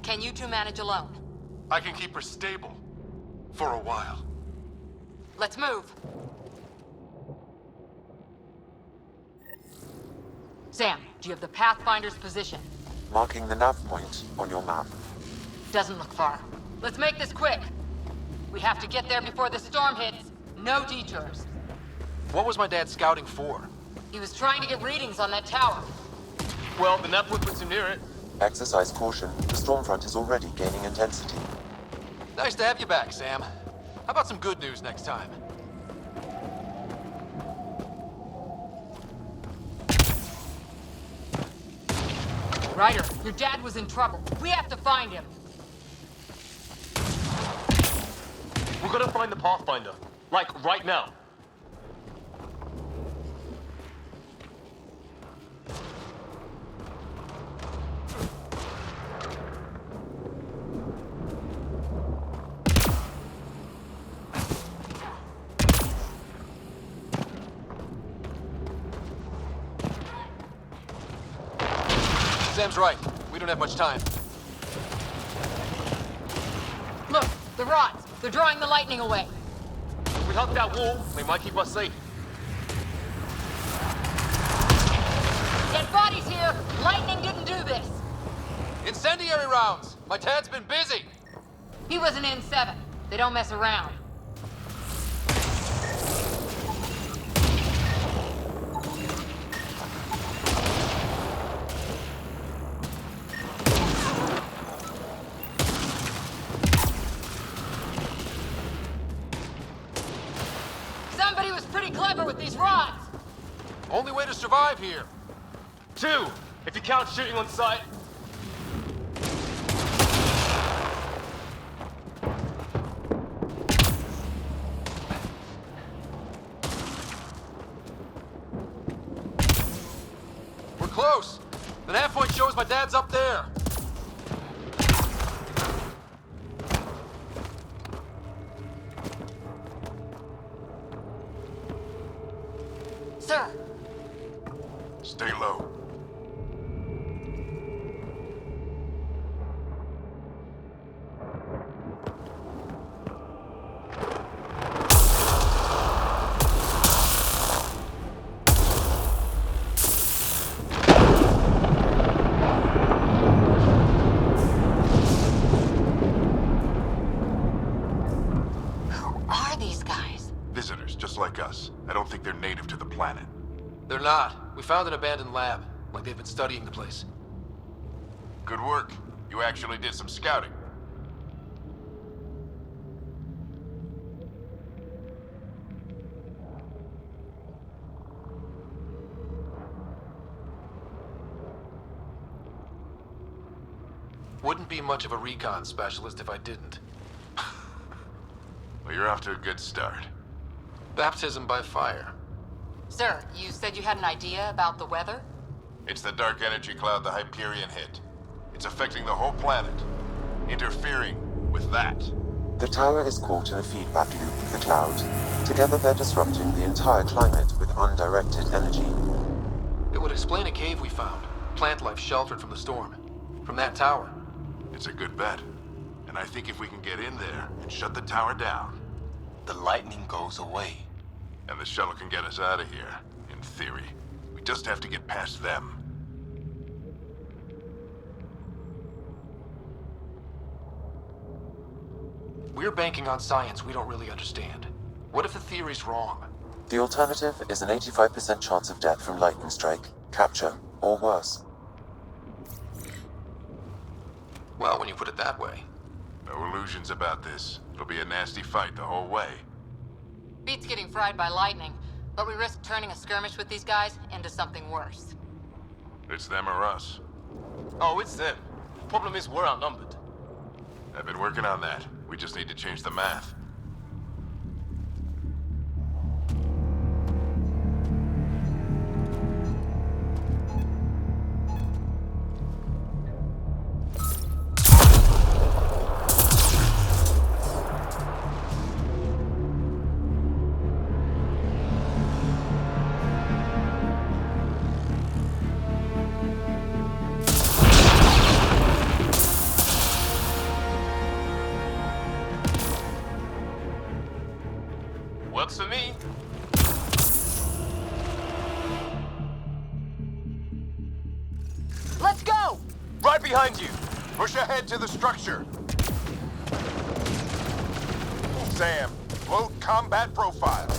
Can you two manage alone? I can keep her stable. For a while. Let's move. Sam, do you have the Pathfinder's position? Marking the nav point on your map. Doesn't look far. Let's make this quick. We have to get there before the storm hits. No detours. What was my dad scouting for? He was trying to get readings on that tower. Well, the nav point puts him near it. Exercise caution. The storm front is already gaining intensity. Nice to have you back, Sam. How about some good news next time? Ryder, your dad was in trouble. We have to find him. We're gonna find the Pathfinder. Like, right now. Sam's right. We don't have much time. Look, the rods. They're drawing the lightning away. If we hug that wall, they might keep us safe. Dead bodies here. Lightning didn't do this. Incendiary rounds! My dad's been busy! He was an N7. They don't mess around. Somebody was pretty clever with these rods. Only way to survive here. 2, if you count shooting on sight. We're close. The nav point shows my dad's up there. Sir. Stay low. just like us. I don't think they're native to the planet. They're not. We found an abandoned lab, like they've been studying the place. Good work. You actually did some scouting. Wouldn't be much of a recon specialist if I didn't. Well, you're off to a good start. Baptism by fire. Sir, you said you had an idea about the weather? It's the dark energy cloud the Hyperion hit. It's affecting the whole planet. Interfering with that. The tower is caught in a feedback loop with the cloud. Together they're disrupting the entire climate with undirected energy. It would explain a cave we found. Plant life sheltered from the storm. From that tower. It's a good bet. And I think if we can get in there and shut the tower down, The lightning goes away. and the shuttle can get us out of here, in theory. We just have to get past them. We're banking on science we don't really understand. What if the theory's wrong? The alternative is an 85% chance of death from lightning strike, capture, or worse. Well, when you put it that way. No illusions about this. It'll be a nasty fight the whole way. Beats getting fried by lightning, but we risk turning a skirmish with these guys into something worse. It's them or us. Oh, it's them. Problem is, we're outnumbered. I've been working on that. We just need to change the math. Works for me. Let's go! Right behind you! Push ahead to the structure. Sam, load combat profile.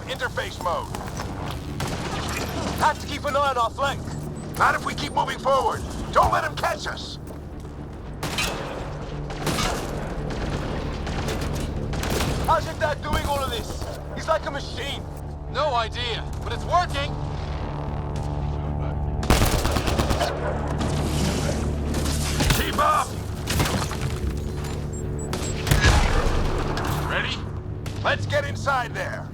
Interface mode. Have to keep an eye on our flank. Not if we keep moving forward. Don't let him catch us. How's your dad doing all of this? He's like a machine. No idea, but it's working! Keep up! Ready? Let's get inside there.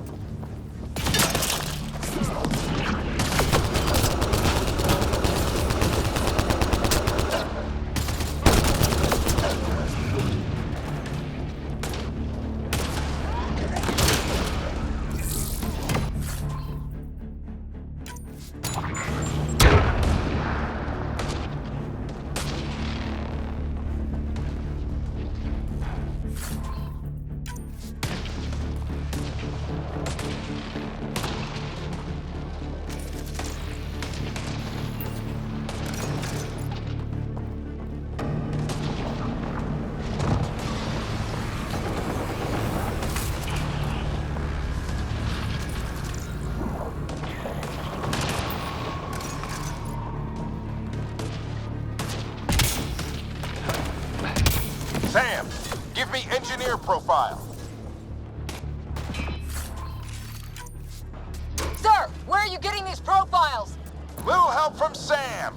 Where are you getting these profiles? Little help from Sam.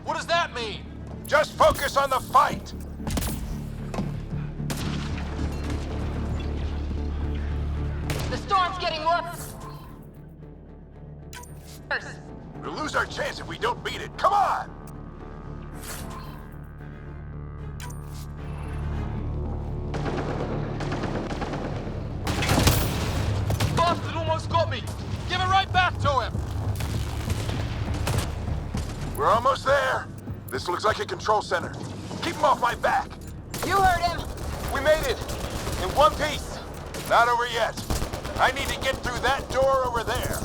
What does that mean? Just focus on the fight. The storm's getting worse. We'll lose our chance if we don't beat it. Come on! Bastard almost got me! Give it right back to him! We're almost there. This looks like a control center. Keep him off my back. You heard him. We made it. In one piece. Not over yet. I need to get through that door over there.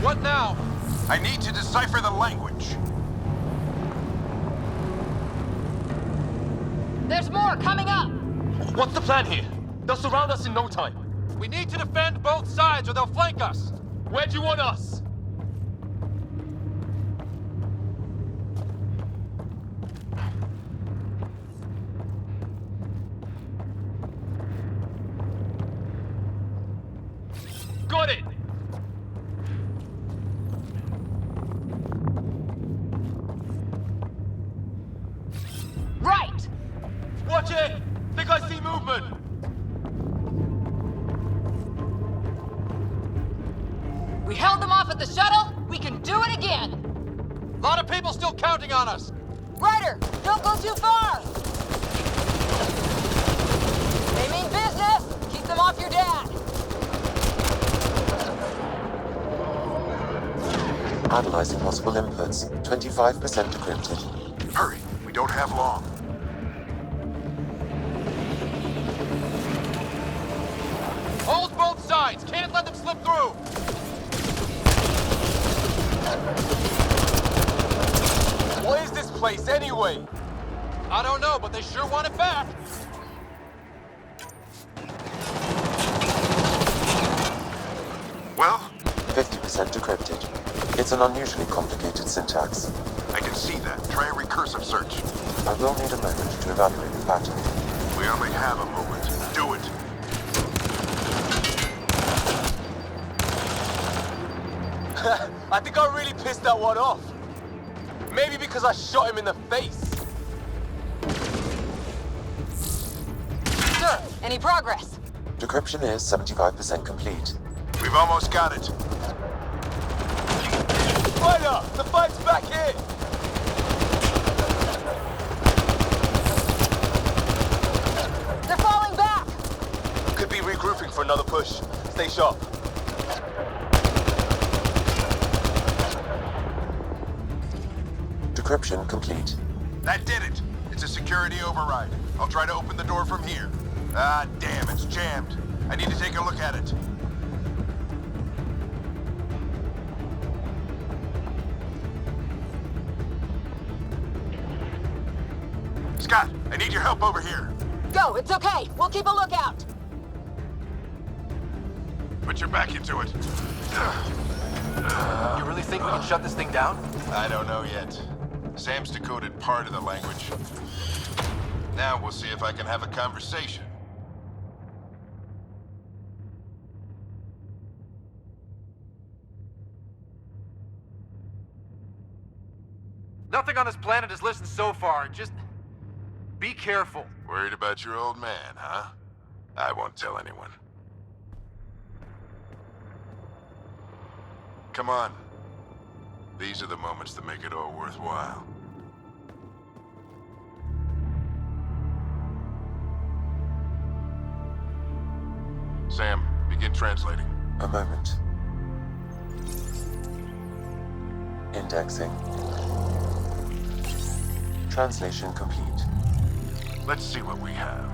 What now? I need to decipher the language. There's more coming up. What's the plan here? They'll surround us in no time. We need to defend both sides or they'll flank us. Where do you want us? Got it! Right! Watch it! Think I see movement! We held them off at the shuttle. We can do it again. A lot of people still counting on us. Ryder, don't go too far. They mean business. Keep them off your dad. Analyzing possible inputs. 25% decrypted. Hurry. We don't have long. Hold both sides. Can't let them slip through. What is this place anyway? I don't know, but they sure want it back. Well? 50% decrypted. It's an unusually complicated syntax. I can see that. Try a recursive search. I will need a moment to evaluate the pattern. We only have a moment. Do it. I think I really pissed that one off. Maybe because I shot him in the face. Sir, any progress? Decryption is 75% complete. We've almost got it. Ryder, the fight's back here. They're falling back. Could be regrouping for another push. Stay sharp. Decryption complete. That did it. It's a security override. I'll try to open the door from here. Ah, damn, it's jammed. I need to take a look at it. Scott, I need your help over here. Go, it's okay. We'll keep a lookout. Put your back into it. You really think we can shut this thing down? I don't know yet. Sam's decoded part of the language. Now we'll see if I can have a conversation. Nothing on this planet has listened so far. Just be careful. Worried about your old man, huh? I won't tell anyone. Come on. These are the moments that make it all worthwhile. Sam, begin translating. A moment. Indexing. Translation complete. Let's see what we have.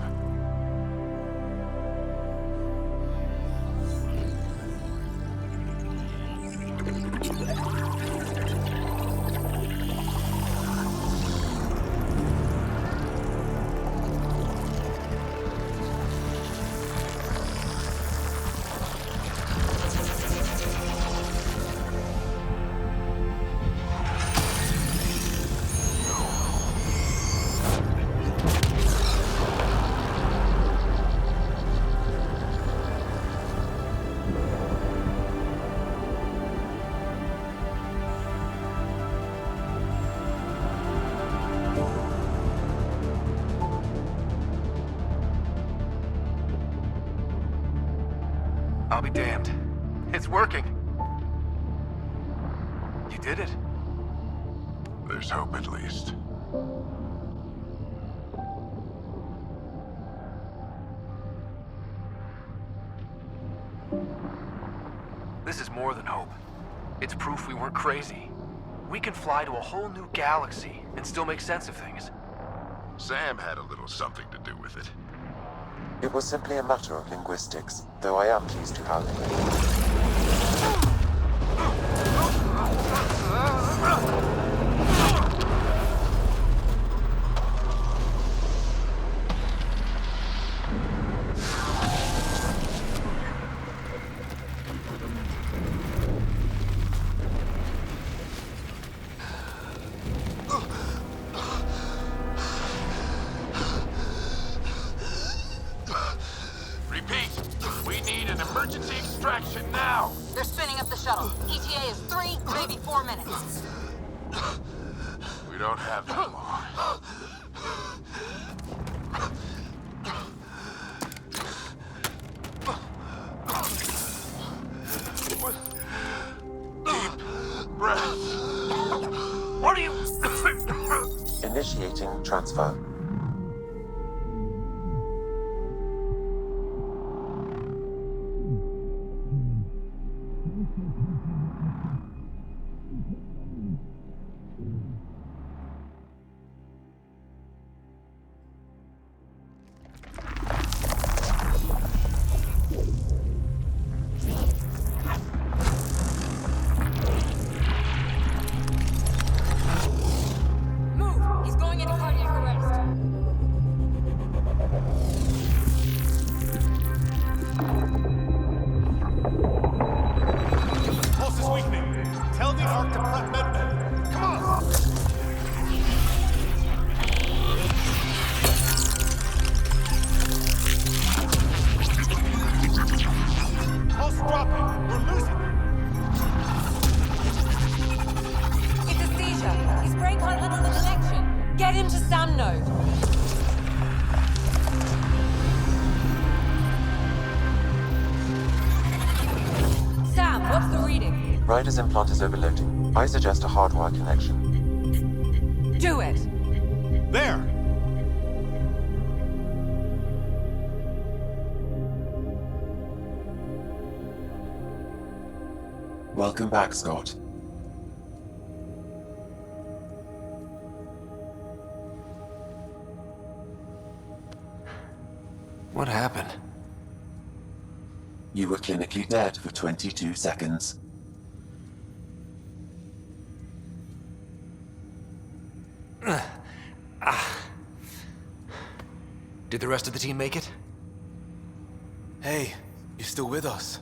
I'll be damned. It's working. You did it. There's hope at least. This is more than hope. It's proof we weren't crazy. We can fly to a whole new galaxy and still make sense of things. Sam had a little something to do with it. It was simply a matter of linguistics, though I am pleased to have it. They're spinning up the shuttle. ETA is 3, maybe 4 minutes. We don't have that long. Deep breath. What are you... Initiating transfer. Ryder's implant is overloading. I suggest a hardwire connection. Do it! There! Welcome back, Scott. What happened? You were clinically dead for 22 seconds. Did the rest of the team make it? Hey, you're still with us.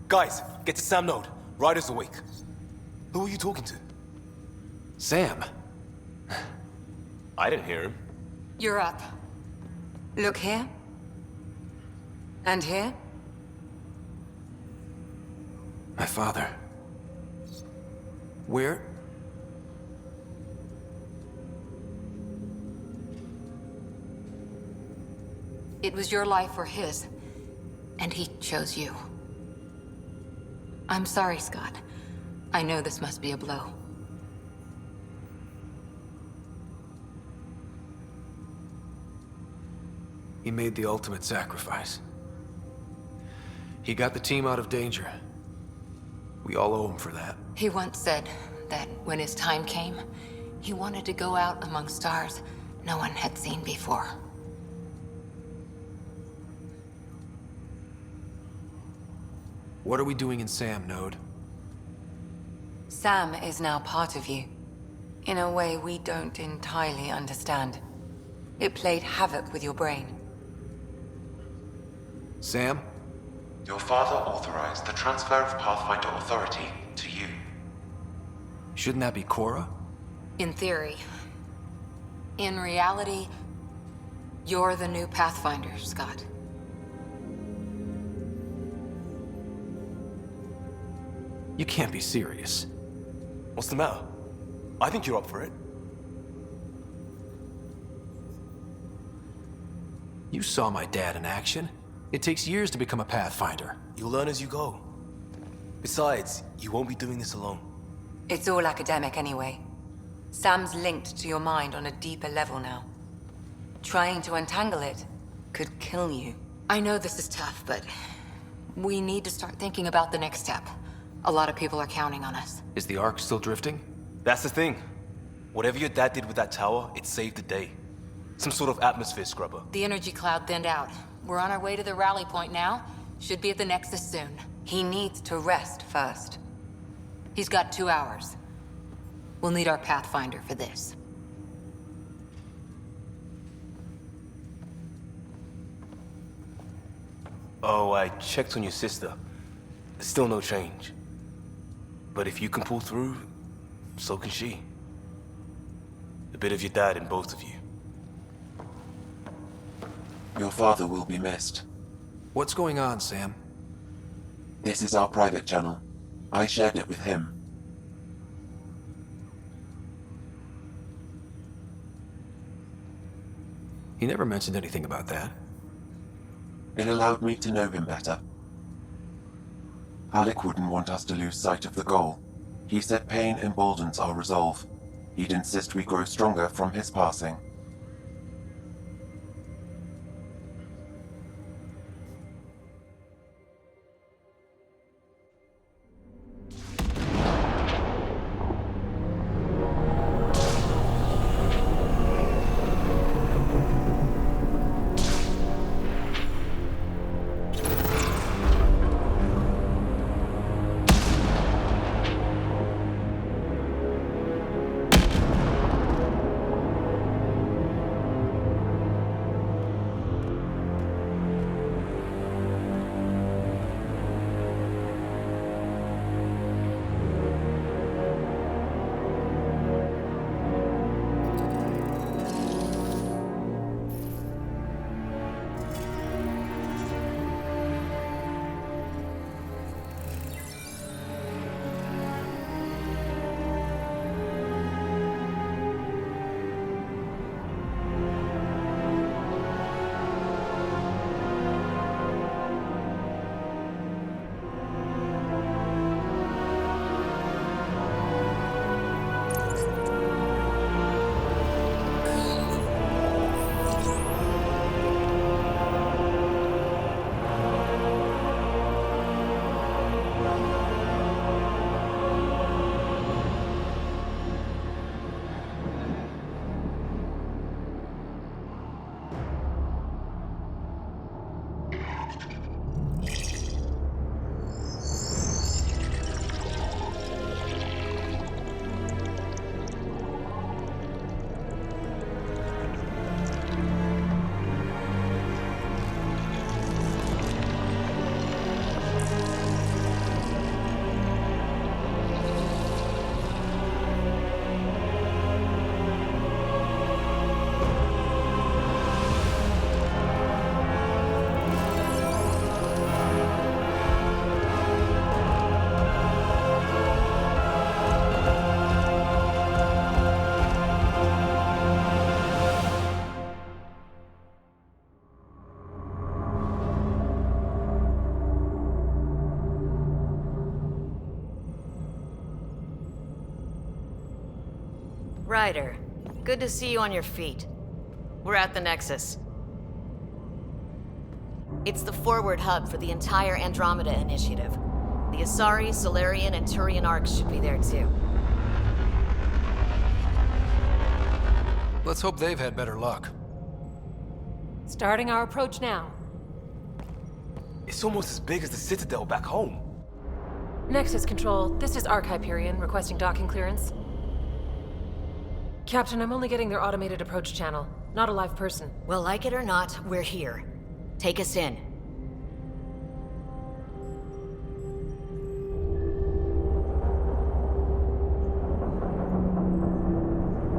Guys, get to Sam Node. Ryder's awake. Who are you talking to? Sam. I didn't hear him. You're up. Look here. And here. My father. Where? It was your life or his, and he chose you. I'm sorry, Scott. I know this must be a blow. He made the ultimate sacrifice. He got the team out of danger. We all owe him for that. He once said that when his time came, he wanted to go out among stars no one had seen before. What are we doing in Sam, Node? Sam is now part of you. In a way we don't entirely understand. It played havoc with your brain. Sam? Your father authorized the transfer of Pathfinder authority to you. Shouldn't that be Cora? In theory. In reality, you're the new Pathfinder, Scott. You can't be serious. What's the matter? I think you're up for it. You saw my dad in action. It takes years to become a Pathfinder. You'll learn as you go. Besides, you won't be doing this alone. It's all academic anyway. Sam's linked to your mind on a deeper level now. Trying to untangle it could kill you. I know this is tough, but we need to start thinking about the next step. A lot of people are counting on us. Is the Ark still drifting? That's the thing. Whatever your dad did with that tower, it saved the day. Some sort of atmosphere scrubber. The energy cloud thinned out. We're on our way to the rally point now. Should be at the Nexus soon. He needs to rest first. He's got 2 hours. We'll need our Pathfinder for this. Oh, I checked on your sister. There's still no change. But if you can pull through, so can she. A bit of your dad in both of you. Your father will be missed. What's going on, Sam? This is our private channel. I shared it with him. He never mentioned anything about that. It allowed me to know him better. Alec wouldn't want us to lose sight of the goal. He said pain emboldens our resolve. He'd insist we grow stronger from his passing. Ryder, good to see you on your feet. We're at the Nexus. It's the forward hub for the entire Andromeda initiative. The Asari, Solarian, and Turian arcs should be there too. Let's hope they've had better luck. Starting our approach now. It's almost as big as the Citadel back home. Nexus Control, this is Arc Hyperion requesting docking clearance. Captain, I'm only getting their automated approach channel, not a live person. Well, like it or not, we're here. Take us in.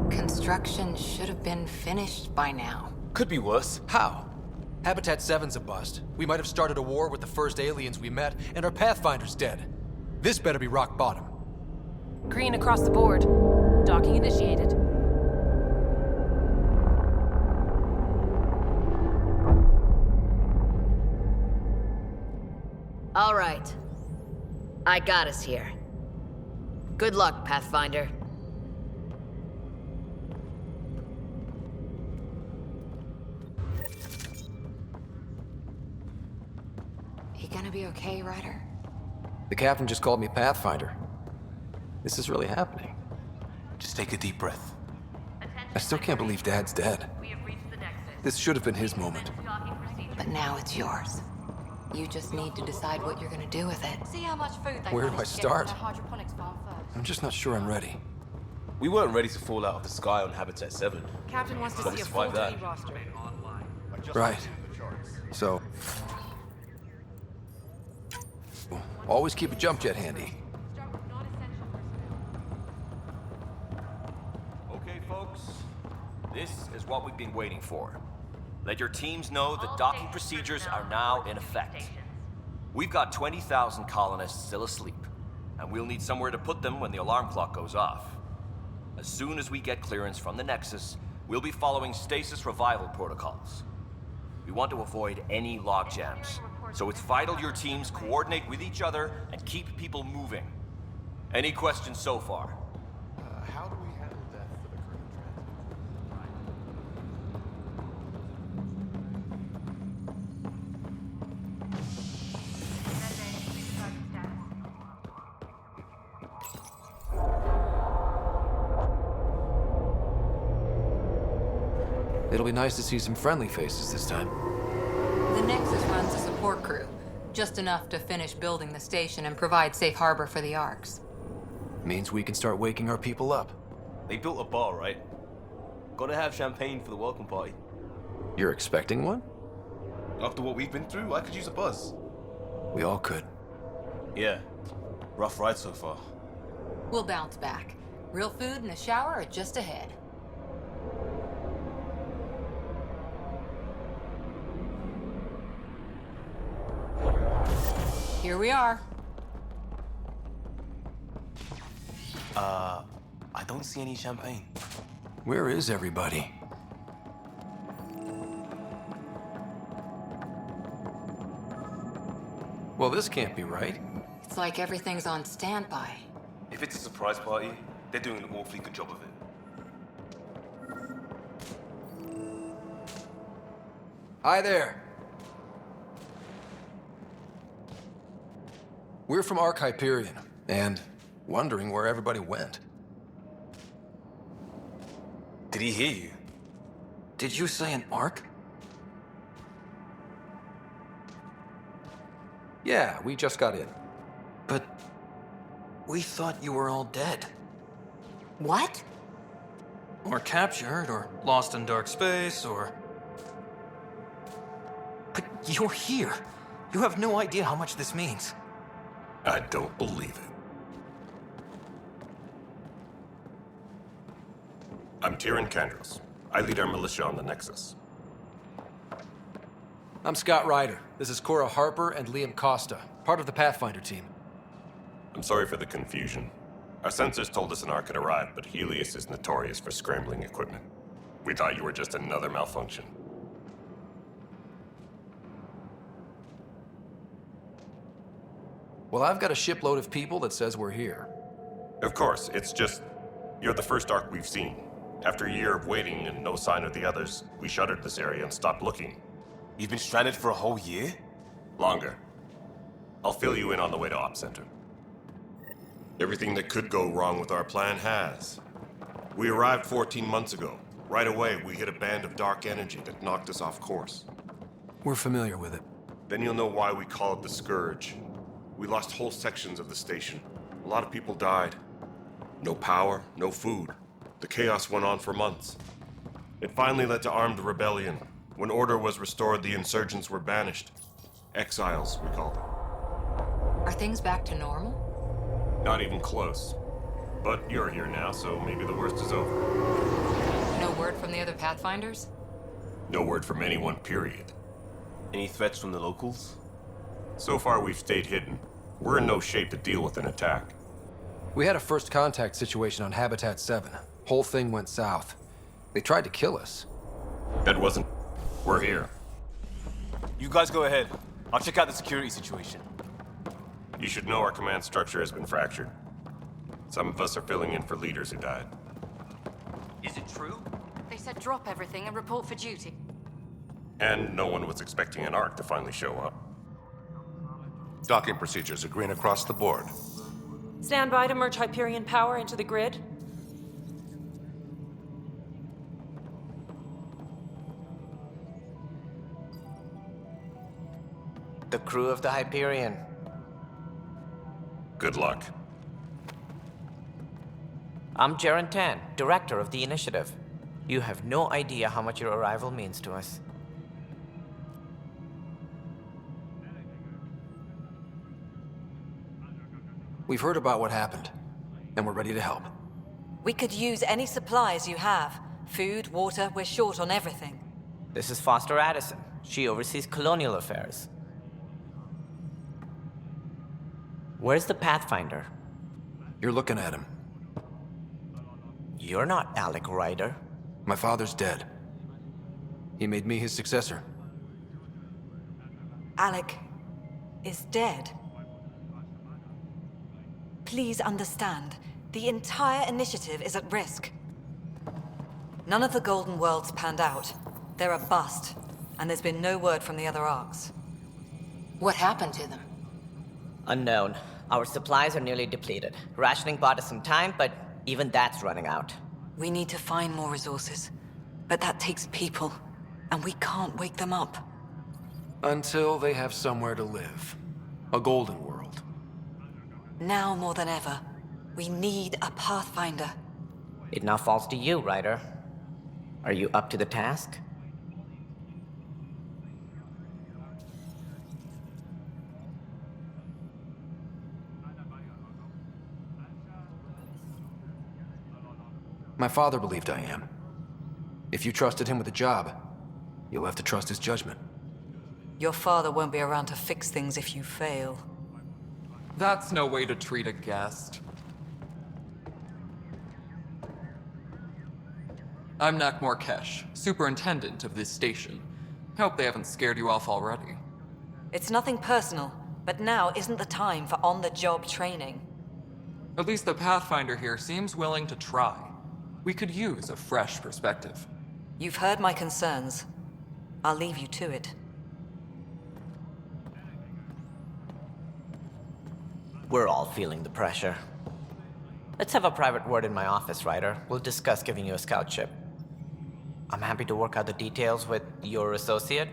Construction should have been finished by now. Could be worse. How? Habitat 7's a bust. We might have started a war with the first aliens we met, and our Pathfinder's dead. This better be rock bottom. Green across the board. Docking initiated. All right. I got us here. Good luck, Pathfinder. You gonna be okay, Ryder? The captain just called me Pathfinder. This is really happening. Just take a deep breath. I still can't believe Dad's dead. This should have been his moment. But now it's yours. You just need to decide what you're gonna do with it. See how much food they Where do I managed to get from start? their hydroponics farm first. I'm just not sure I'm ready. We weren't ready to fall out of the sky on Habitat 7. Captain wants to But see we a full survived that. duty roster. Right. So... always keep a jump jet handy. Okay, folks. This is what we've been waiting for. Let your teams know that docking procedures are now in effect. We've got 20,000 colonists still asleep, and we'll need somewhere to put them when the alarm clock goes off. As soon as we get clearance from the Nexus, we'll be following stasis revival protocols. We want to avoid any logjams, so it's vital your teams coordinate with each other and keep people moving. Any questions so far? How do we handle death for the crew in transit? It'll be nice to see some friendly faces this time. The Nexus runs a support crew, just enough to finish building the station and provide safe harbor for the Arks. Means we can start waking our people up. They built a bar, right? Gotta have champagne for the welcome party. You're expecting one? After what we've been through, I could use a buzz. We all could. Yeah. Rough ride so far. We'll bounce back. Real food and a shower are just ahead. Here we are. I don't see any champagne. Where is everybody? Well, this can't be right. It's like everything's on standby. If it's a surprise party, they're doing an awfully good job of it. Hi there. We're from Ark Hyperion, and wondering where everybody went. Did he hear you? Did you say an Ark? Yeah, we just got in. But we thought you were all dead. What? Or captured, or lost in dark space, or... But you're here. You have no idea how much this means. I don't believe it. I'm Tyrion Candros. I lead our militia on the Nexus. I'm Scott Ryder. This is Cora Harper and Liam Costa, part of the Pathfinder team. I'm sorry for the confusion. Our sensors told us an Ark had arrived, but Helios is notorious for scrambling equipment. We thought you were just another malfunction. Well, I've got a shipload of people that says we're here. Of course, it's just... you're the first Ark we've seen. After a year of waiting and no sign of the others, we shuttered this area and stopped looking. You've been stranded for a whole year? Longer. I'll fill you in on the way to Op Center. Everything that could go wrong with our plan has. We arrived 14 months ago. Right away, we hit a band of dark energy that knocked us off course. We're familiar with it. Then you'll know why we call it the Scourge. We lost whole sections of the station. A lot of people died. No power, no food. The chaos went on for months. It finally led to armed rebellion. When order was restored, the insurgents were banished. Exiles, we call them. Are things back to normal? Not even close. But you're here now, so maybe the worst is over. No word from the other Pathfinders? No word from anyone, period. Any threats from the locals? So far, we've stayed hidden. We're in no shape to deal with an attack. We had a first contact situation on Habitat 7. Whole thing went south. They tried to kill us. That wasn't... We're here. You guys go ahead. I'll check out the security situation. You should know our command structure has been fractured. Some of us are filling in for leaders who died. Is it true? They said drop everything and report for duty. And no one was expecting an Ark to finally show up. Docking procedures are green across the board. Stand by to merge Hyperion power into the grid. The crew of the Hyperion. Good luck. I'm Jaren Tan, director of the initiative. You have no idea how much your arrival means to us. We've heard about what happened, and we're ready to help. We could use any supplies you have. Food, water, we're short on everything. This is Foster Addison. She oversees colonial affairs. Where's the Pathfinder? You're looking at him. You're not Alec Ryder. My father's dead. He made me his successor. Alec is dead. Please understand, the entire initiative is at risk. None of the Golden Worlds panned out. They're a bust, and there's been no word from the other arcs. What happened to them? Unknown. Our supplies are nearly depleted. Rationing bought us some time, but even that's running out. We need to find more resources, but that takes people, and we can't wake them up. Until they have somewhere to live. A golden world. Now more than ever, we need a Pathfinder. It now falls to you, Ryder. Are you up to the task? My father believed I am. If you trusted him with a job, you'll have to trust his judgment. Your father won't be around to fix things if you fail. That's no way to treat a guest. I'm Nak Morkesh, superintendent of this station. Hope they haven't scared you off already. It's nothing personal, but now isn't the time for on-the-job training. At least the Pathfinder here seems willing to try. We could use a fresh perspective. You've heard my concerns. I'll leave you to it. We're all feeling the pressure. Let's have a private word in my office, Ryder. We'll discuss giving you a scout ship. I'm happy to work out the details with your associate.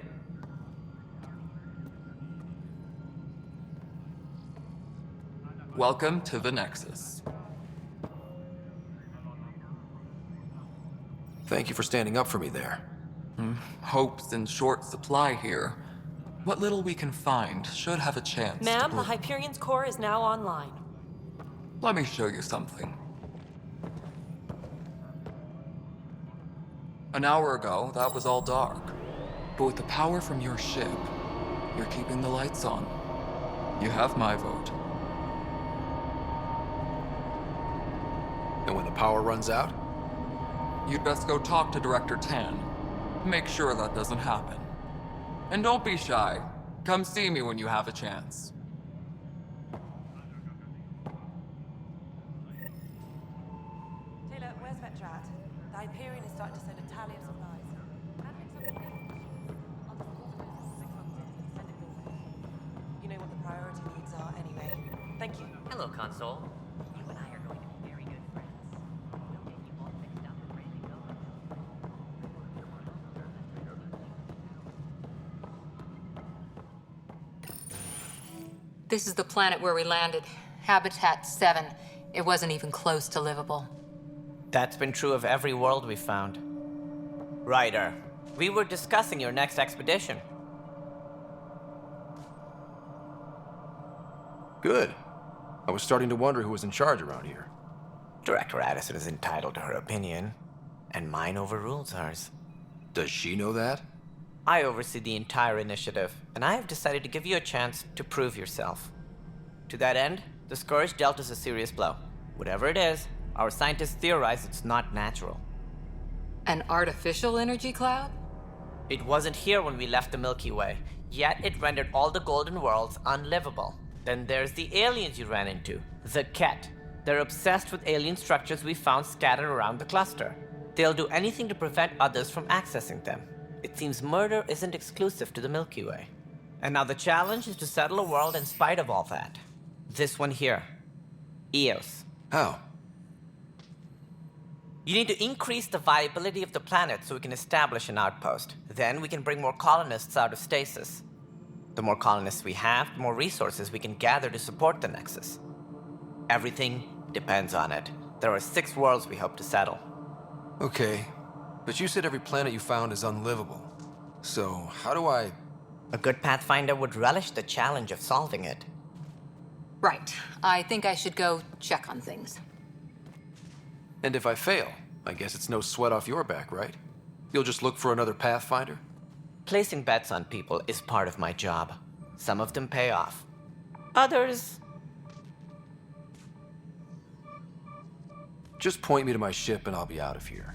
Welcome to the Nexus. Thank you for standing up for me there. Hope's in short supply here. What little we can find should have a chance. Ma'am, the Hyperion's core is now online. Let me show you something. An hour ago, that was all dark. But with the power from your ship, you're keeping the lights on. You have my vote. And when the power runs out? You'd best go talk to Director Tan. Make sure that doesn't happen. And don't be shy. Come see me when you have a chance. Taylor, where's Vetrat? The Hyperion is starting to send a tally of supplies. You know what the priority needs are anyway. Thank you. Hello, Console. You and I are going to be very good friends. Don't get you all mixed up and ready to go. This is the planet where we landed. Habitat 7. It wasn't even close to livable. That's been true of every world we found. Ryder, we were discussing your next expedition. Good. I was starting to wonder who was in charge around here. Director Addison is entitled to her opinion, and mine overrules hers. Does she know that? I oversee the entire initiative, and I have decided to give you a chance to prove yourself. To that end, the Scourge dealt us a serious blow. Whatever it is, our scientists theorize it's not natural. An artificial energy cloud? It wasn't here when we left the Milky Way, yet it rendered all the Golden Worlds unlivable. Then there's the aliens you ran into, the Ket. They're obsessed with alien structures we found scattered around the cluster. They'll do anything to prevent others from accessing them. It seems murder isn't exclusive to the Milky Way. And now the challenge is to settle a world in spite of all that. This one here. Eos. How? You need to increase the viability of the planet so we can establish an outpost. Then we can bring more colonists out of stasis. The more colonists we have, the more resources we can gather to support the Nexus. Everything depends on it. There are 6 worlds we hope to settle. Okay, but you said every planet you found is unlivable. So, how do I... A good Pathfinder would relish the challenge of solving it. Right. I think I should go check on things. And if I fail, I guess it's no sweat off your back, right? You'll just look for another Pathfinder? Placing bets on people is part of my job. Some of them pay off. Others... Just point me to my ship and I'll be out of here.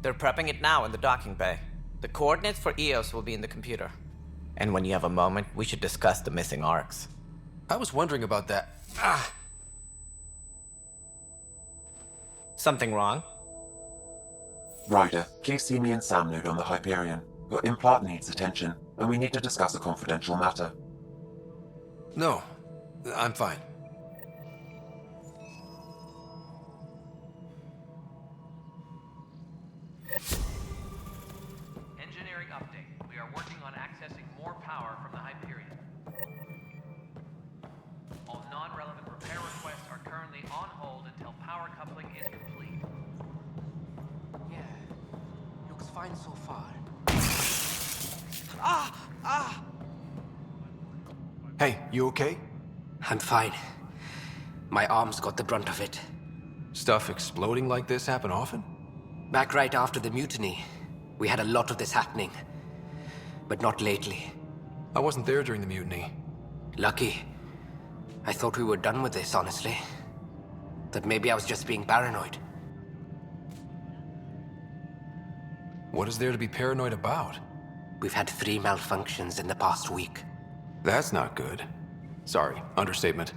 They're prepping it now in the docking bay. The coordinates for Eos will be in the computer. And when you have a moment, we should discuss the missing arcs. I was wondering about that. Ah! Something wrong? Ryder, please see me and Sam node on the Hyperion. Your implant needs attention, and we need to discuss a confidential matter. No, I'm fine. Engineering update. We are working on accessing more power from the Hyperion. All non-relevant repair requests are currently on hold until power coupling is complete. Yeah, looks fine so far. Hey, you okay? I'm fine. My arms got the brunt of it. Stuff exploding like this happen often? Back right after the mutiny, we had a lot of this happening. But not lately. I wasn't there during the mutiny. Lucky. I thought we were done with this, honestly. That maybe I was just being paranoid. What is there to be paranoid about? We've had 3 malfunctions in the past week. That's not good. Sorry, understatement.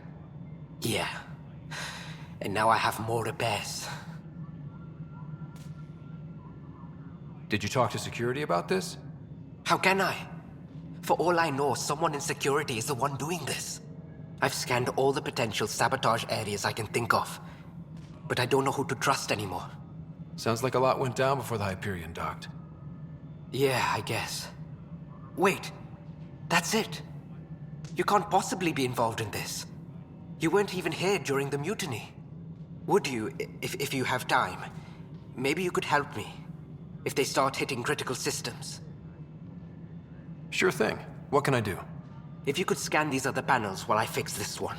Yeah. And now I have more repairs. Did you talk to security about this? How can I? For all I know, someone in security is the one doing this. I've scanned all the potential sabotage areas I can think of. But I don't know who to trust anymore. Sounds like a lot went down before the Hyperion docked. Yeah, I guess. Wait. That's it. You can't possibly be involved in this. You weren't even here during the mutiny. Would you, if you have time? Maybe you could help me. If they start hitting critical systems. Sure thing. What can I do? If you could scan these other panels while I fix this one,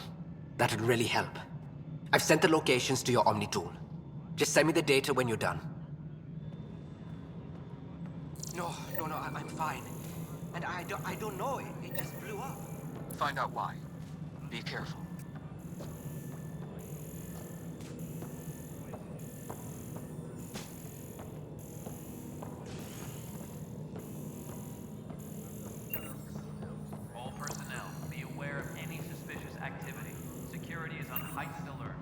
that'd really help. I've sent the locations to your Omni tool. Just send me the data when you're done. No, I'm fine. And I don't know, it just blew up. Find out why. Be careful. All personnel, be aware of any suspicious activity. Security is on heightened alert.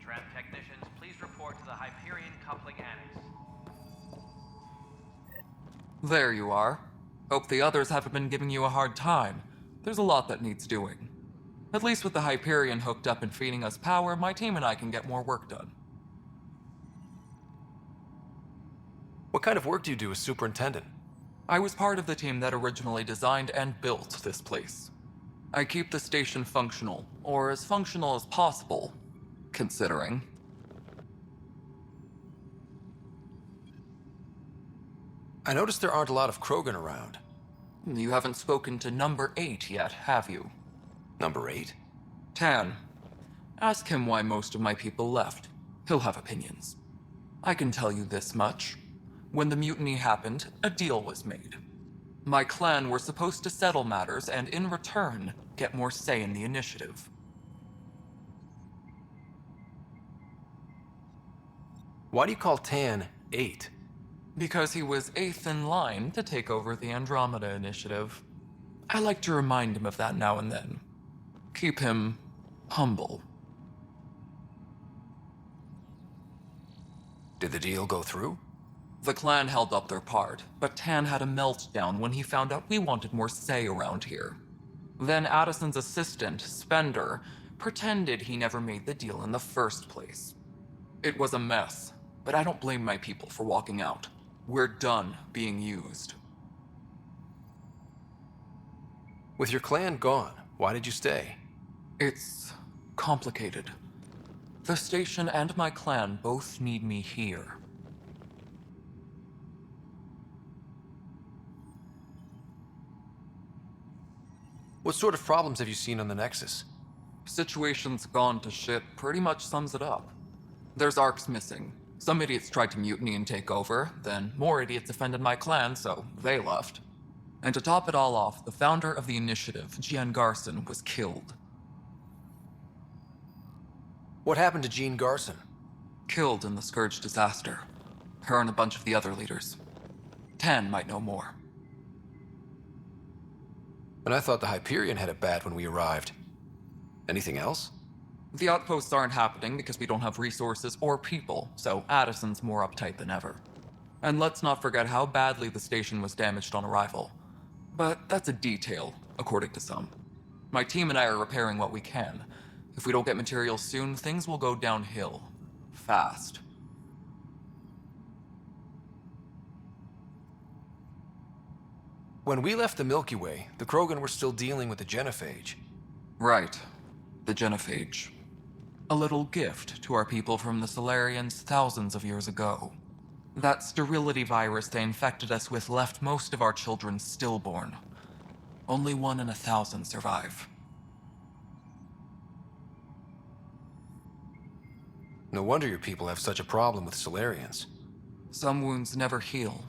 Tram technicians, please report to the Hyperion coupling annex. There you are. Hope the others haven't been giving you a hard time. There's a lot that needs doing. At least with the Hyperion hooked up and feeding us power, my team and I can get more work done. What kind of work do you do as superintendent? I was part of the team that originally designed and built this place. I keep the station functional, or as functional as possible, considering. I noticed there aren't a lot of Krogan around. You haven't spoken to number 8 yet, have you? Number 8? Tan. Ask him why most of my people left. He'll have opinions. I can tell you this much. When the mutiny happened, a deal was made. My clan were supposed to settle matters and, in return, get more say in the initiative. Why do you call Tan 8? Because he was 8th in line to take over the Andromeda initiative. I like to remind him of that now and then. Keep him humble. Did the deal go through? The clan held up their part, but Tan had a meltdown when he found out we wanted more say around here. Then Addison's assistant, Spender, pretended he never made the deal in the first place. It was a mess, but I don't blame my people for walking out. We're done being used. With your clan gone, why did you stay? It's complicated. The station and my clan both need me here. What sort of problems have you seen on the Nexus? Situation's gone to shit pretty much sums it up. There's arcs missing. Some idiots tried to mutiny and take over, then more idiots offended my clan, so they left. And to top it all off, the founder of the initiative, Jean Garson, was killed. What happened to Jean Garson? Killed in the Scourge disaster. Her and a bunch of the other leaders. Tan might know more. And I thought the Hyperion had it bad when we arrived. Anything else? The outposts aren't happening because we don't have resources or people, so Addison's more uptight than ever. And let's not forget how badly the station was damaged on arrival. But that's a detail, according to some. My team and I are repairing what we can. If we don't get materials soon, things will go downhill. Fast. When we left the Milky Way, the Krogan were still dealing with the genophage. Right. The genophage. A little gift to our people from the Solarians thousands of years ago. That sterility virus they infected us with left most of our children stillborn. Only 1 in 1,000 survive. No wonder your people have such a problem with Solarians. Some wounds never heal.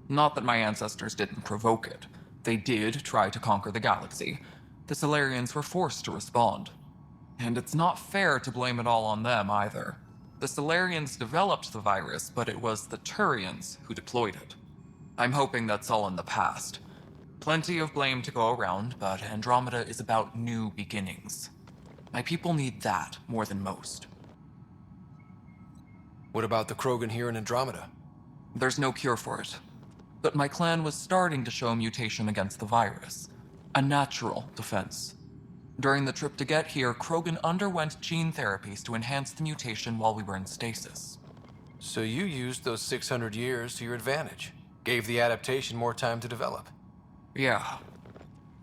Not that my ancestors didn't provoke it. They did try to conquer the galaxy. The Solarians were forced to respond. And it's not fair to blame it all on them, either. The Solarians developed the virus, but it was the Turians who deployed it. I'm hoping that's all in the past. Plenty of blame to go around, but Andromeda is about new beginnings. My people need that more than most. What about the Krogan here in Andromeda? There's no cure for it. But my clan was starting to show a mutation against the virus. A natural defense. During the trip to get here, Krogan underwent gene therapies to enhance the mutation while we were in stasis. So you used those 600 years to your advantage. Gave the adaptation more time to develop. Yeah.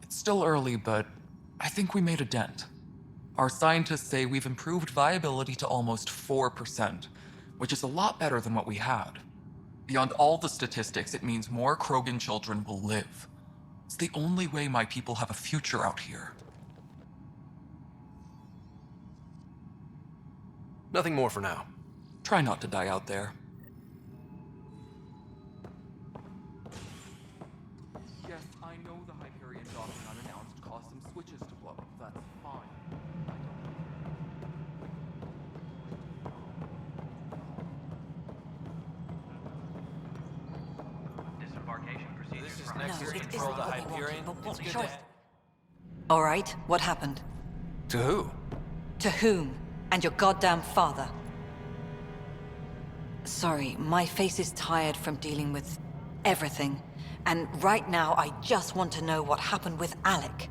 It's still early, but I think we made a dent. Our scientists say we've improved viability to almost 4%, which is a lot better than what we had. Beyond all the statistics, it means more Krogan children will live. It's the only way my people have a future out here. Nothing more for now. Try not to die out there. Yes, I know the Hyperion docking unannounced caused some switches to blow. That's fine. Disembarkation procedures. This is Nexus Control the Hyperion. It's good to... All right, what happened? To who? To whom? And your goddamn father. Sorry, my face is tired from dealing with everything. And right now, I just want to know what happened with Alec.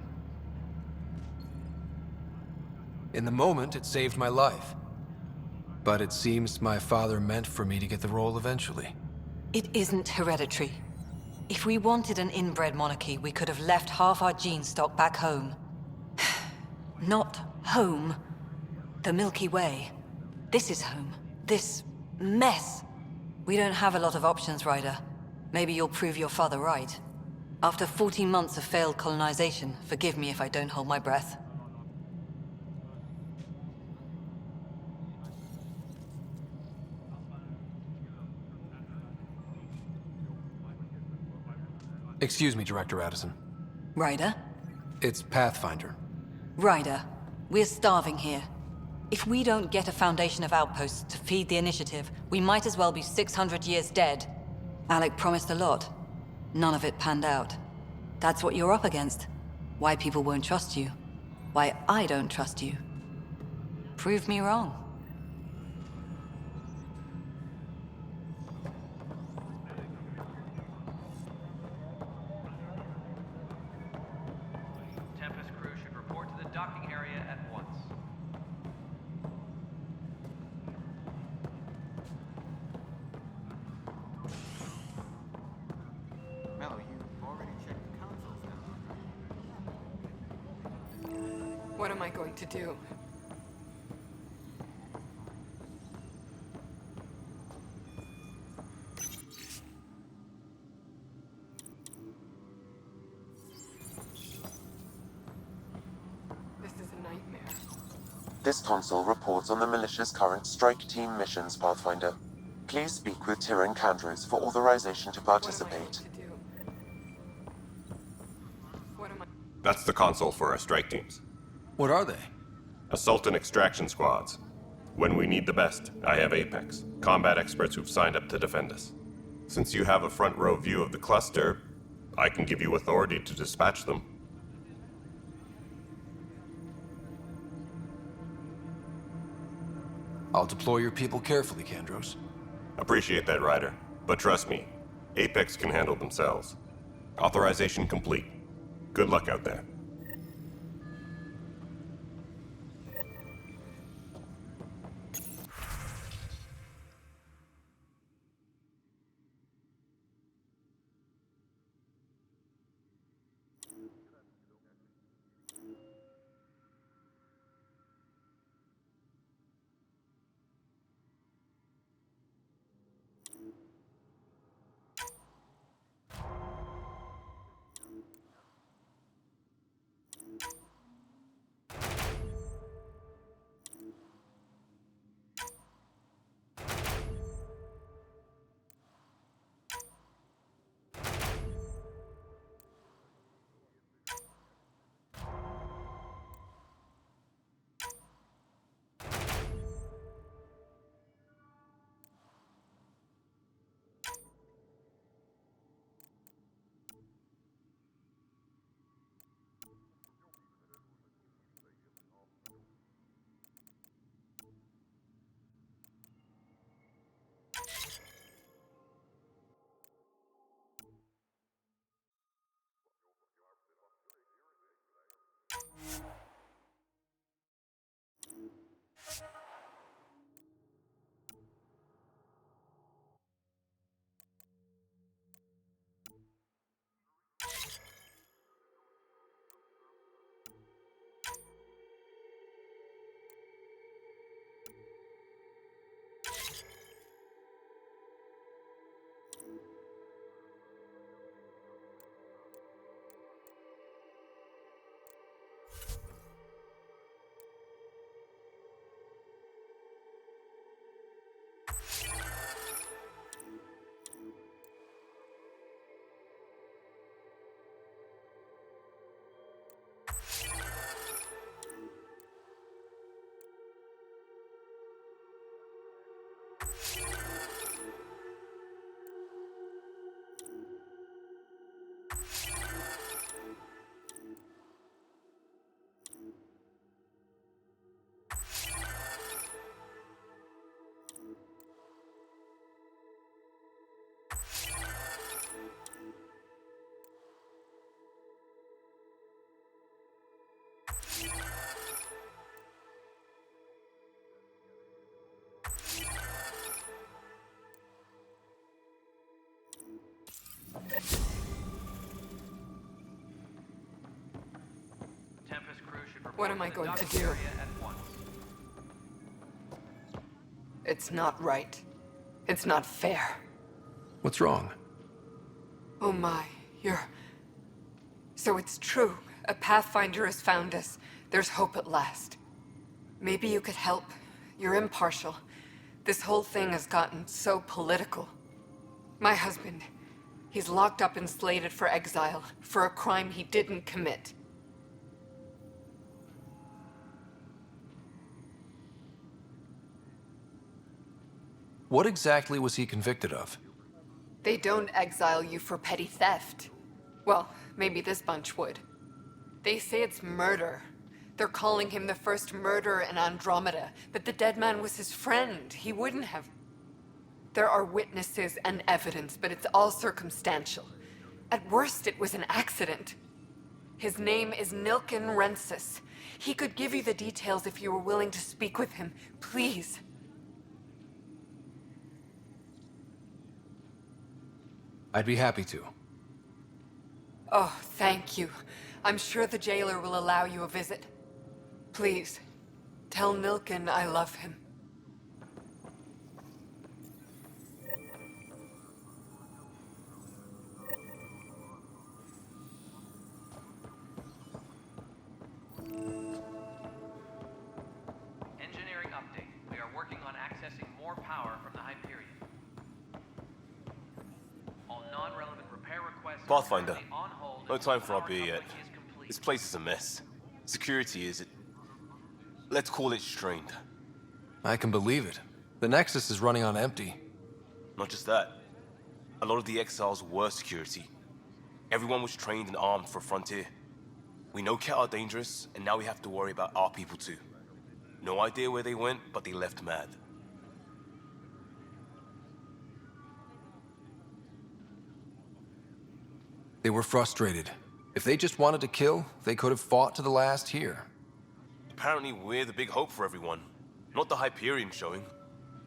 In the moment, it saved my life. But it seems my father meant for me to get the role eventually. It isn't hereditary. If we wanted an inbred monarchy, we could have left half our gene stock back home. Not home. The Milky Way. This is home. This mess. We don't have a lot of options, Ryder. Maybe you'll prove your father right. After 14 months of failed colonization, forgive me if I don't hold my breath. Excuse me, Director Addison. Ryder? It's Pathfinder. Ryder, we're starving here. If we don't get a foundation of outposts to feed the initiative, we might as well be 600 years dead. Alec promised a lot. None of it panned out. That's what you're up against. Why people won't trust you. Why I don't trust you. Prove me wrong. Tempest crew should report to the docking area at once. Mello, you've already checked the consoles now. What am I going to do? This is a nightmare. This console reports on the militia's current strike team missions, Pathfinder. Please speak with Tyrion Candros for authorization to participate. That's the console for our strike teams. What are they? Assault and extraction squads. When we need the best, I have Apex, combat experts who've signed up to defend us. Since you have a front row view of the cluster, I can give you authority to dispatch them. I'll deploy your people carefully, Candros. Appreciate that, Ryder. But trust me, Apex can handle themselves. Authorization complete. Good luck out there. What am I going to do? It's not right. It's not fair. What's wrong? Oh my, you're... So it's true. A Pathfinder has found us. There's hope at last. Maybe you could help. You're impartial. This whole thing has gotten so political. My husband, He's locked up and slated for exile for a crime he didn't commit. What exactly was he convicted of? They don't exile you for petty theft. Well, maybe this bunch would. They say it's murder. They're calling him the first murderer in Andromeda, but the dead man was his friend. He wouldn't have... There are witnesses and evidence, but it's all circumstantial. At worst, it was an accident. His name is Nilken Rensis. He could give you the details if you were willing to speak with him. Please. I'd be happy to. Oh, thank you. I'm sure the jailer will allow you a visit. Please, tell Nilken I love him. Engineering update. We are working on accessing more power from the Hyperion. All non-relevant repair requests Pathfinder, are currently on hold no until time for our power beer yet. coverage is complete. This place is a mess. Security is... let's call it strained. I can believe it. The Nexus is running on empty. Not just that. A lot of the exiles were security. Everyone was trained and armed for Frontier. We know Ket are dangerous, and now we have to worry about our people too. No idea where they went, but they left mad. They were frustrated. If they just wanted to kill, they could have fought to the last here. Apparently we're the big hope for everyone. Not the Hyperion showing.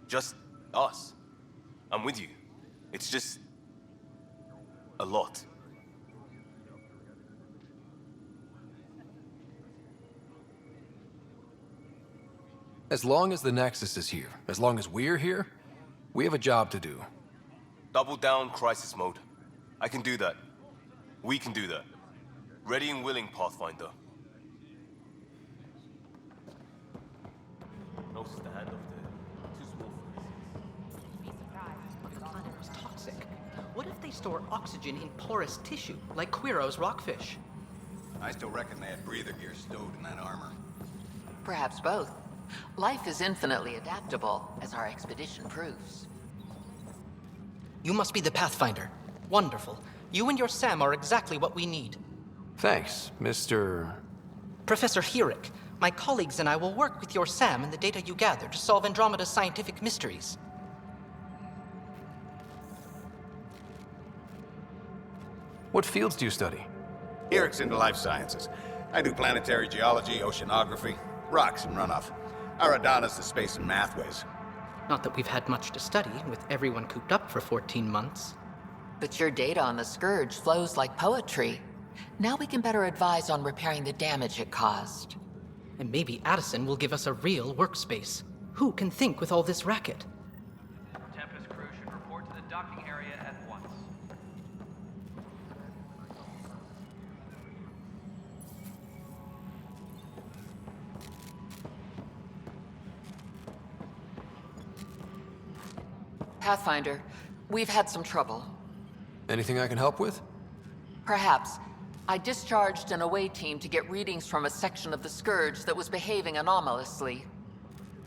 Just us. I'm with you. It's just... a lot. As long as the Nexus is here, as long as we're here, we have a job to do. Double down crisis mode. I can do that. We can do that. Ready and willing, Pathfinder. No standoff there. Too small for The planet was toxic. What if they store oxygen in porous tissue, like Quiro's rockfish? I still reckon they had breather gear stowed in that armor. Perhaps both. Life is infinitely adaptable, as our expedition proves. You must be the Pathfinder. Wonderful. You and your Sam are exactly what we need. Thanks, Mr... Professor Herrick, my colleagues and I will work with your Sam and the data you gather to solve Andromeda's scientific mysteries. What fields do you study? Eric's into life sciences. I do planetary geology, oceanography, rocks and runoff. Aradana's the space and mathways. Not that we've had much to study, with everyone cooped up for 14 months. But your data on the Scourge flows like poetry. Now we can better advise on repairing the damage it caused. And maybe Addison will give us a real workspace. Who can think with all this racket? Tempest crew should report to the docking area at once. Pathfinder, we've had some trouble. Anything I can help with? Perhaps. I discharged an away team to get readings from a section of the Scourge that was behaving anomalously.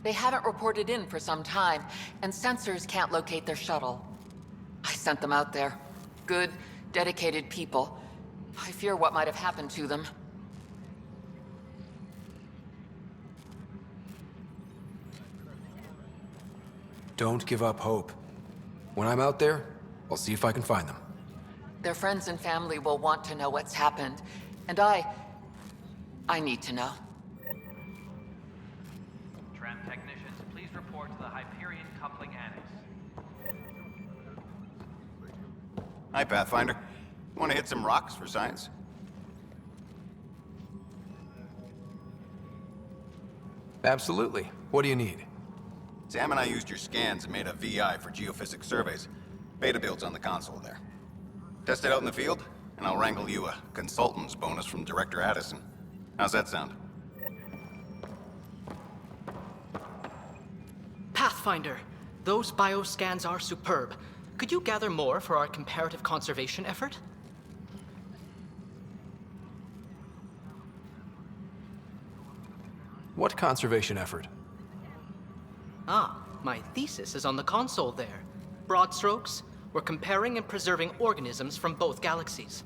They haven't reported in for some time, and sensors can't locate their shuttle. I sent them out there. Good, dedicated people. I fear what might have happened to them. Don't give up hope. When I'm out there, I'll see if I can find them. Their friends and family will want to know what's happened, and I need to know. Tram technicians, please report to the Hyperion coupling annex. Hi, Pathfinder. Want to hit some rocks for science? Absolutely. What do you need? Sam and I used your scans and made a VI for geophysics surveys. Beta builds on the console there. Test it out in the field, and I'll wrangle you a consultant's bonus from Director Addison. How's that sound? Pathfinder, those bioscans are superb. could you gather more for our comparative conservation effort? What conservation effort? Ah, my thesis is on the console there. Broad strokes, we're comparing and preserving organisms from both galaxies.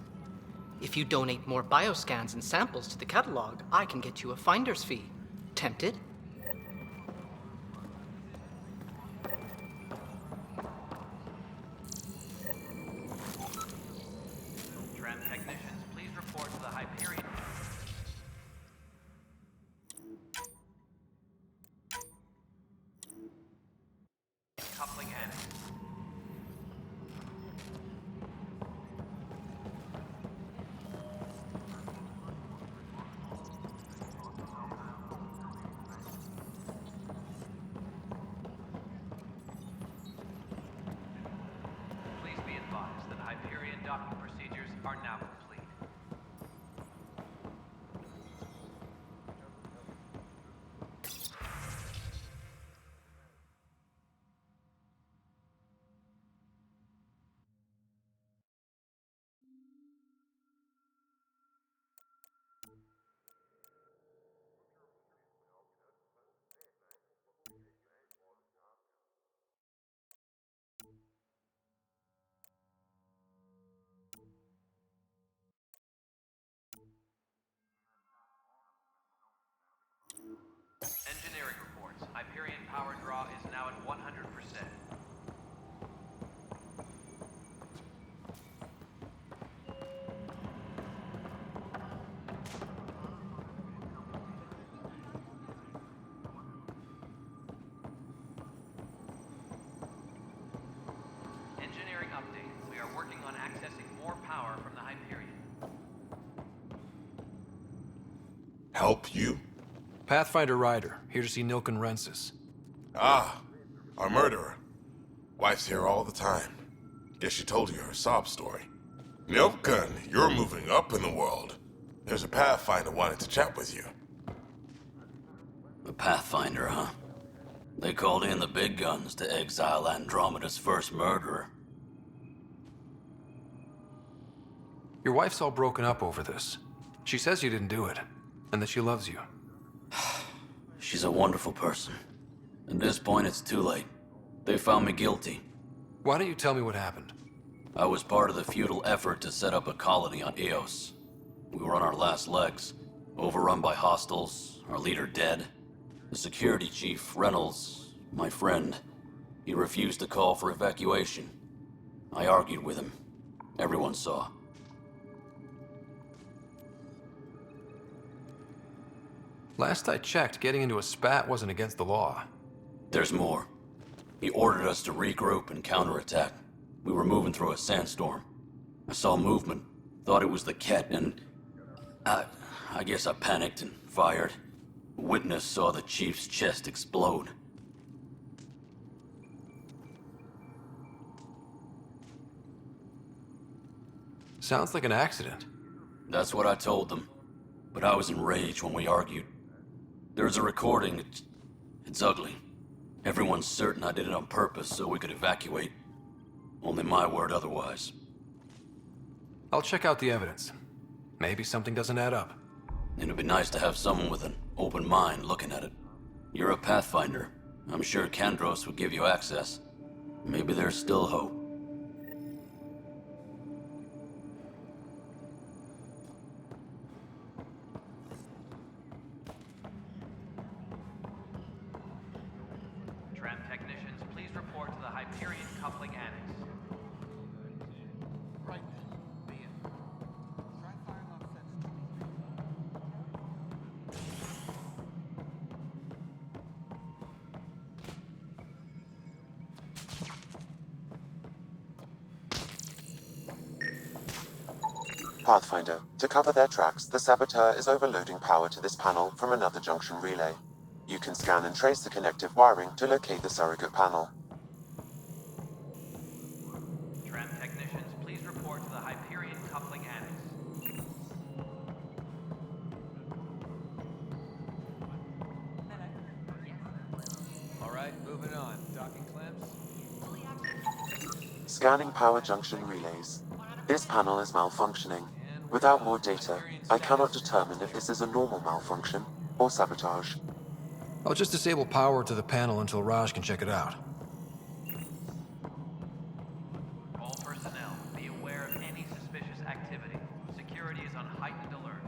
If you donate more bioscans and samples to the catalog, I can get you a finder's fee. Tempted? Tram technicians, please report to the Hyperion. Coupling annex. Please be advised that Hyperion docking procedures are now complete. Engineering reports. Hyperion power draw is now at 100%. Engineering update. We are working on accessing more power from the Hyperion. Help you? Pathfinder Ryder, here to see Nilken Rensis. Ah, our murderer. Wife's here all the time. Guess she told you her sob story. Nilken, you're moving up in the world. There's a Pathfinder wanting to chat with you. A Pathfinder, huh? They called in the big guns to exile Andromeda's first murderer. Your wife's all broken up over this. She says you didn't do it, and that she loves you. She's a wonderful person. At this point, it's too late. They found me guilty. Why don't you tell me what happened? I was part of the futile effort to set up a colony on Eos. We were on our last legs, overrun by hostiles, our leader dead. The security chief, Reynolds, my friend, he refused to call for evacuation. I argued with him. Everyone saw. Last I checked, getting into a spat wasn't against the law. There's more. He ordered us to regroup and counterattack. We were moving through a sandstorm. I saw movement, thought it was the Ket, and I guess I panicked and fired. A witness saw the chief's chest explode. Sounds like an accident. That's what I told them. But I was enraged when we argued. There's a recording. It's ugly. Everyone's certain I did it on purpose so we could evacuate. Only my word otherwise. I'll check out the evidence. Maybe something doesn't add up. It'd be nice to have someone with an open mind looking at it. You're a Pathfinder. I'm sure Kandros would give you access. Maybe there's still hope. Tram technicians, please report to the Hyperion coupling annex. Right. Try firing off Pathfinder, to cover their tracks, the saboteur is overloading power to this panel from another junction relay. You can scan and trace the connective wiring to locate the surrogate panel. Tram technicians, please report to the Hyperion coupling annex. All right, moving on. Docking clamps. Scanning power junction relays. This panel is malfunctioning. Without more data, I cannot determine if this is a normal malfunction or sabotage. I'll just disable power to the panel until Raj can check it out. All personnel, be aware of any suspicious activity. Security is on heightened alert.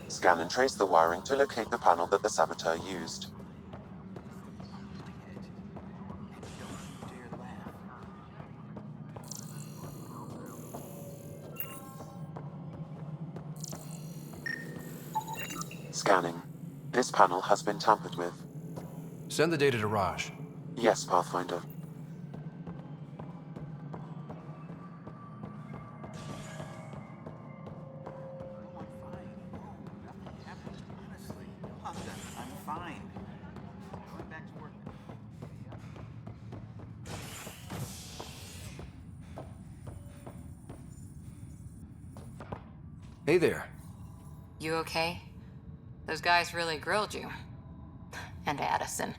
Scan and trace the wiring to locate the panel that the saboteur used. Scanning. This panel has been tampered with. Send the data to Raj. Yes, Pathfinder. Hey there. You okay? Those guys really grilled you. And Addison.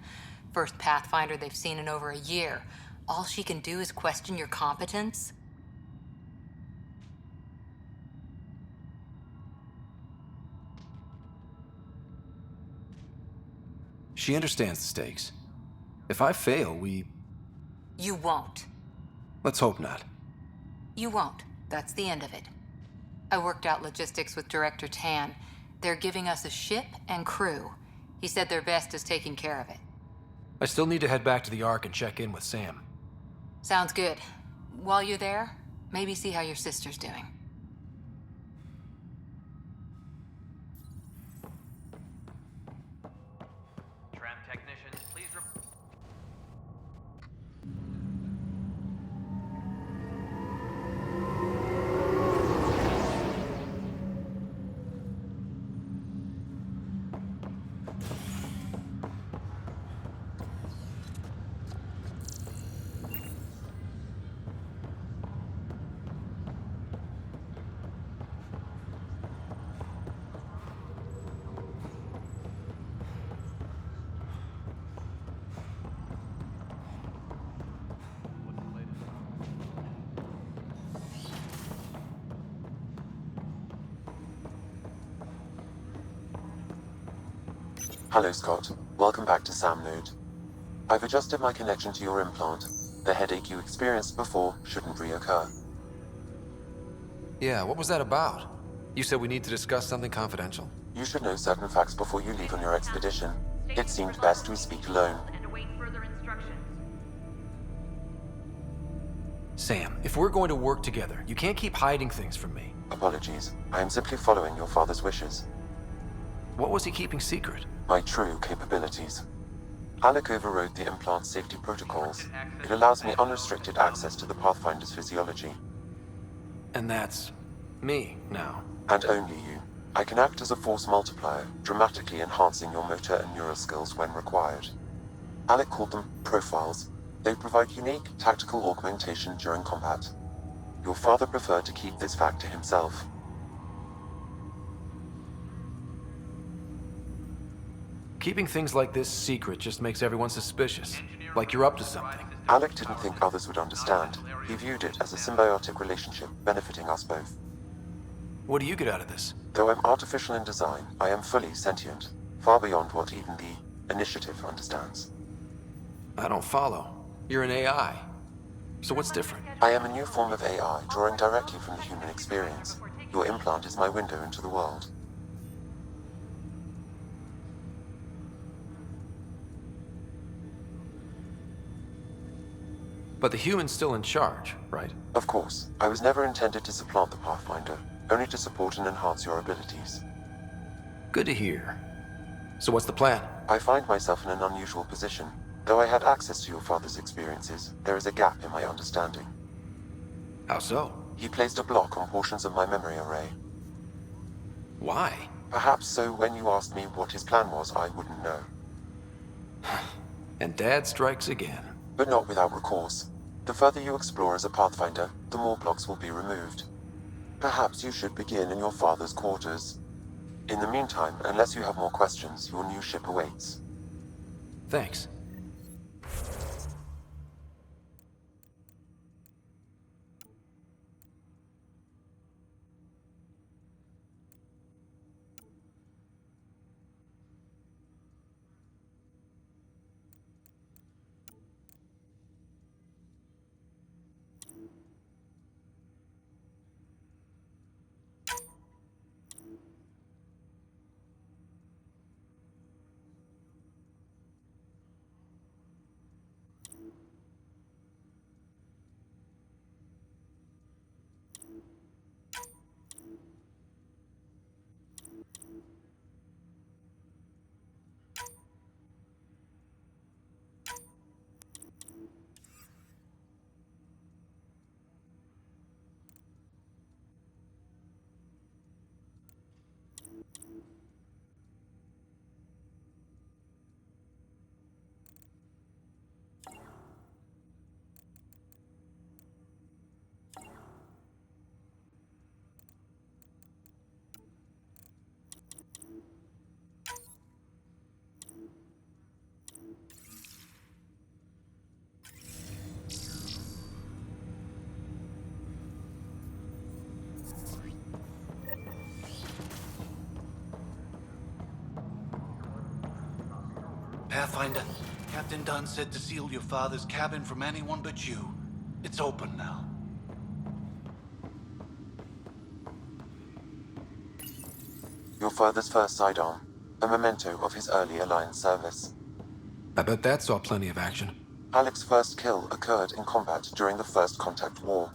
First Pathfinder they've seen in over a year. All she can do is question your competence? She understands the stakes. If I fail, You won't. Let's hope not. You won't. That's the end of it. I worked out logistics with Director Tan. They're giving us a ship and crew. He said their best is taking care of it. I still need to head back to the Ark and check in with Sam. Sounds good. While you're there, maybe see how your sister's doing. Tram technicians, please report. Hello, Scott. Welcome back to Sam Node. I've adjusted my connection to your implant. The headache you experienced before shouldn't reoccur. Yeah, what was that about? You said we need to discuss something confidential. You should know certain facts before you leave on your expedition. It seemed best we speak alone. Sam, if we're going to work together, you can't keep hiding things from me. Apologies. I am simply following your father's wishes. What was he keeping secret? My true capabilities. Alec overrode the implant's safety protocols. It allows me unrestricted access to the Pathfinder's physiology. And that's me now. And only you. I can act as a force multiplier, dramatically enhancing your motor and neural skills when required. Alec called them profiles. They provide unique tactical augmentation during combat. Your father preferred to keep this fact to himself. Keeping things like this secret just makes everyone suspicious, like you're up to something. Alec didn't think others would understand. He viewed it as a symbiotic relationship benefiting us both. What do you get out of this? Though I'm artificial in design, I am fully sentient, far beyond what even the Initiative understands. I don't follow. You're an AI. So what's different? I am a new form of AI, drawing directly from the human experience. Your implant is my window into the world. But the human's still in charge, right? Of course. I was never intended to supplant the Pathfinder, only to support and enhance your abilities. Good to hear. So what's the plan? I find myself in an unusual position. Though I had access to your father's experiences, there is a gap in my understanding. How so? He placed a block on portions of my memory array. Why? Perhaps so when you asked me what his plan was, I wouldn't know. And Dad strikes again. But not without recourse. The further you explore as a Pathfinder, the more blocks will be removed. Perhaps you should begin in your father's quarters. In the meantime, unless you have more questions, your new ship awaits. Thanks. Pathfinder, Captain Dunn said to seal your father's cabin from anyone but you. It's open now. Your father's first sidearm, a memento of his early Alliance service. I bet that saw plenty of action. Alec's first kill occurred in combat during the First Contact War.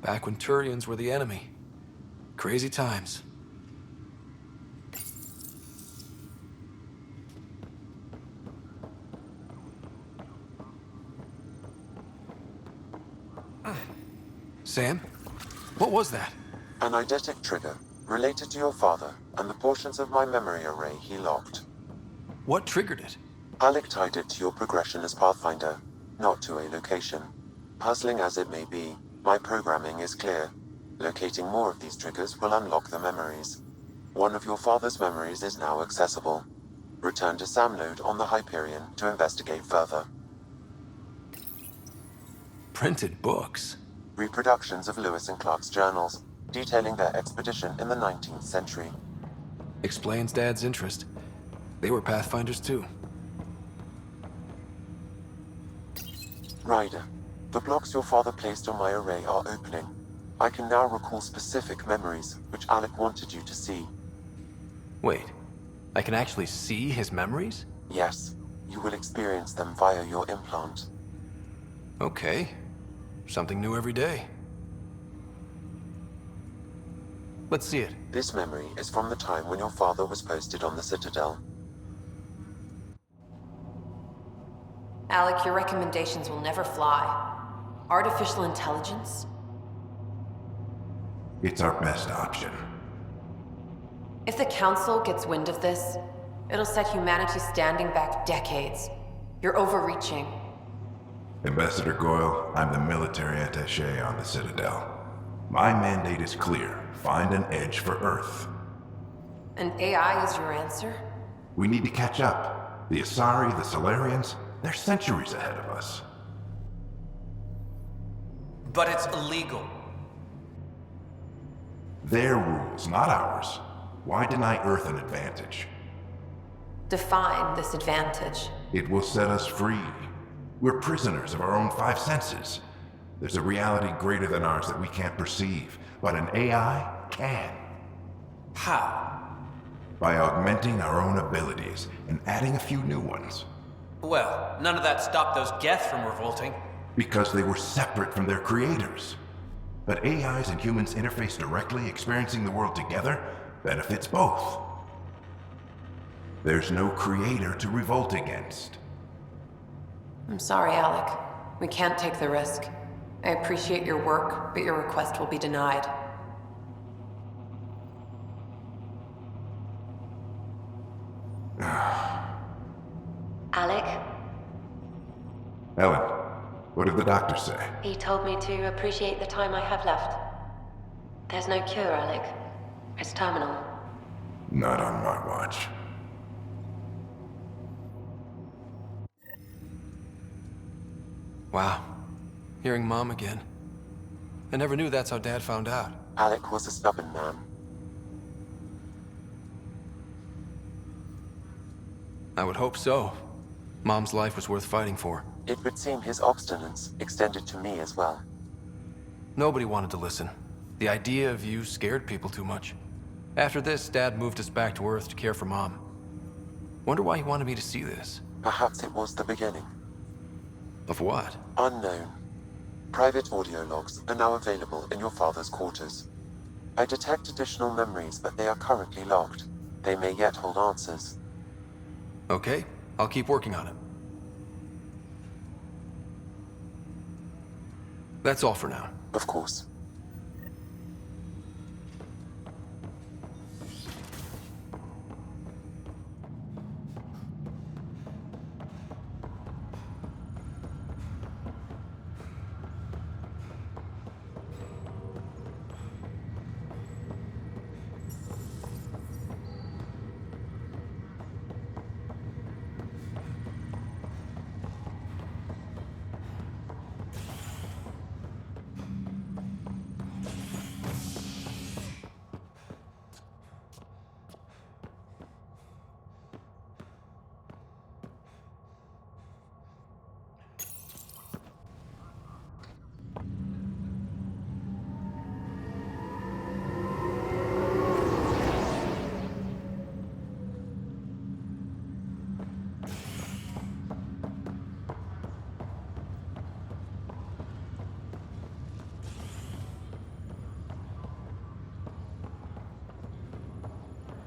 Back when Turians were the enemy. Crazy times. Sam? What was that? An eidetic trigger, related to your father, and the portions of my memory array he locked. What triggered it? Alec tied it to your progression as Pathfinder, not to a location. Puzzling as it may be, my programming is clear. Locating more of these triggers will unlock the memories. One of your father's memories is now accessible. Return to Sam Node on the Hyperion to investigate further. Printed books? Reproductions of Lewis and Clark's journals, detailing their expedition in the 19th century. Explains Dad's interest. They were Pathfinders too. Ryder, the blocks your father placed on my array are opening. I can now recall specific memories, which Alec wanted you to see. Wait, I can actually see his memories? Yes, you will experience them via your implant. Okay. Something new every day. Let's see it. This memory is from the time when your father was posted on the Citadel. Alec, your recommendations will never fly. Artificial intelligence? It's our best option. If the Council gets wind of this, it'll set humanity standing back decades. You're overreaching. Ambassador Goyle, I'm the military attaché on the Citadel. My mandate is clear. Find an edge for Earth. And AI is your answer? We need to catch up. The Asari, the Solarians, they're centuries ahead of us. But it's illegal. Their rules, not ours. Why deny Earth an advantage? Define this advantage. It will set us free. We're prisoners of our own five senses. There's a reality greater than ours that we can't perceive, but an AI can. How? By augmenting our own abilities and adding a few new ones. Well, none of that stopped those Geth from revolting. Because they were separate from their creators. But AIs and humans interface directly, experiencing the world together, benefits both. There's no creator to revolt against. I'm sorry, Alec. We can't take the risk. I appreciate your work, but your request will be denied. Alec, Ellen, what did the doctor say? He told me to appreciate the time I have left. There's no cure, Alec. It's terminal. Not on my watch. Wow. Hearing Mom again. I never knew that's how Dad found out. Alec was a stubborn man. I would hope so. Mom's life was worth fighting for. It would seem his obstinance extended to me as well. Nobody wanted to listen. The idea of you scared people too much. After this, Dad moved us back to Earth to care for Mom. Wonder why he wanted me to see this. Perhaps it was the beginning. Of what? Unknown. Private audio logs are now available in your father's quarters. I detect additional memories, but they are currently locked. They may yet hold answers. Okay, I'll keep working on it. That's all for now. Of course.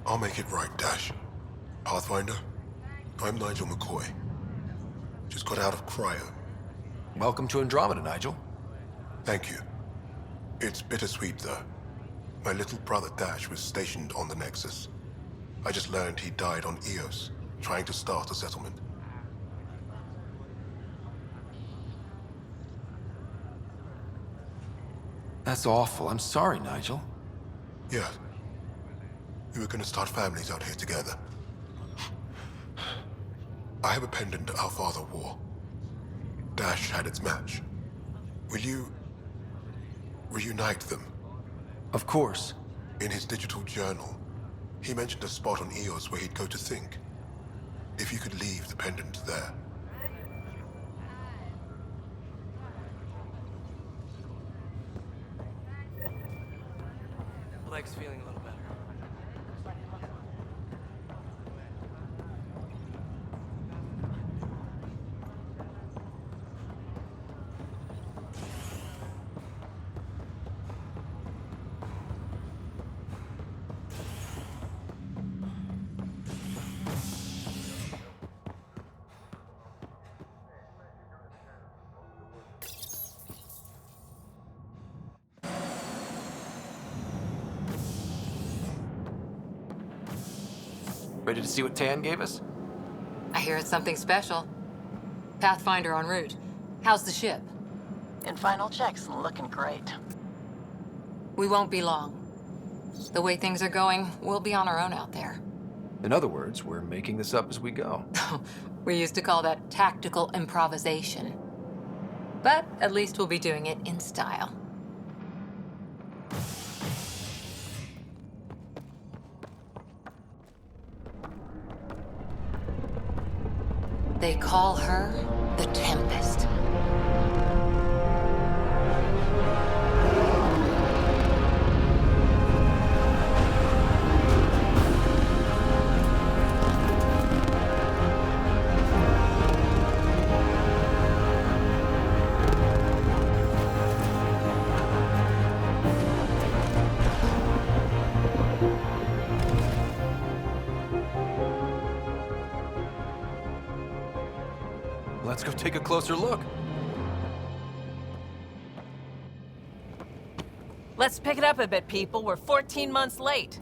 I'll make it right, Dash. Pathfinder, I'm Nigel McCoy. Just got out of cryo. Welcome to Andromeda, Nigel. Thank you. It's bittersweet, though. My little brother Dash was stationed on the Nexus. I just learned he died on Eos, trying to start a settlement. That's awful. I'm sorry, Nigel. Yeah. We were gonna start families out here together. I have a pendant our father wore. Dash had its match. Will you reunite them? Of course. In his digital journal, he mentioned a spot on Eos where he'd go to think. If you could leave the pendant there. Leg's feeling a little better. Ready to see what Tan gave us? I hear it's something special. Pathfinder en route. How's the ship? In final checks and looking great. We won't be long. The way things are going, we'll be on our own out there. In other words, we're making this up as we go. We used to call that tactical improvisation. But at least we'll be doing it in style. They call her the Tempest. Let's go take a closer look. Let's pick it up a bit, people. We're 14 months late.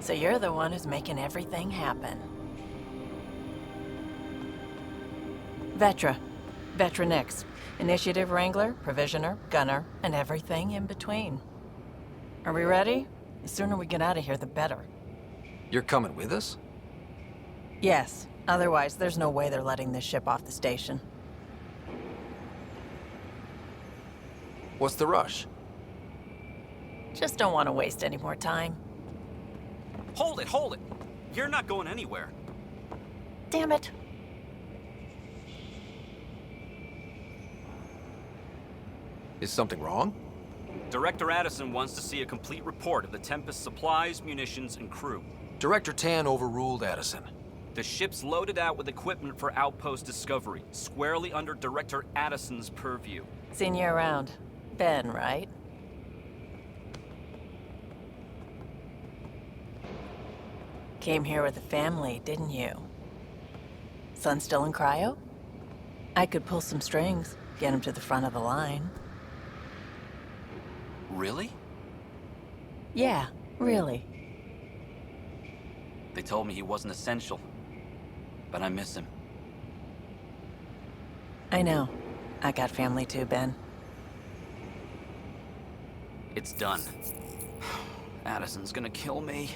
So you're the one who's making everything happen. Vetra. Vetronix. Initiative Wrangler, Provisioner, Gunner, and everything in between. Are we ready? The sooner we get out of here, the better. You're coming with us? Yes. Otherwise, there's no way they're letting this ship off the station. What's the rush? Just don't want to waste any more time. Hold it, hold it! You're not going anywhere. Damn it. Is something wrong? Director Addison wants to see a complete report of the Tempest's supplies, munitions, and crew. Director Tan overruled Addison. The ship's loaded out with equipment for outpost discovery, squarely under Director Addison's purview. Seen you around. Ben, right? Came here with the family, didn't you? Son still in cryo? I could pull some strings, get him to the front of the line. Really? Yeah, really. They told me he wasn't essential, but I miss him. I know. I got family too, Ben. It's done. Addison's gonna kill me.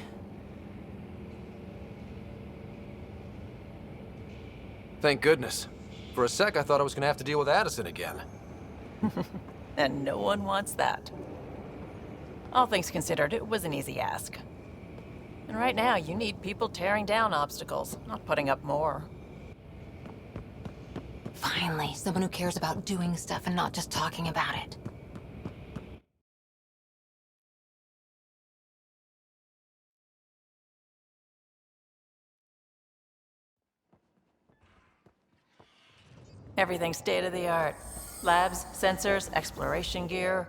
Thank goodness. For a sec, I thought I was gonna have to deal with Addison again. And no one wants that. All things considered, it was an easy ask. And right now, you need people tearing down obstacles, not putting up more. Finally, someone who cares about doing stuff and not just talking about it. Everything's state-of-the-art. Labs, sensors, exploration gear.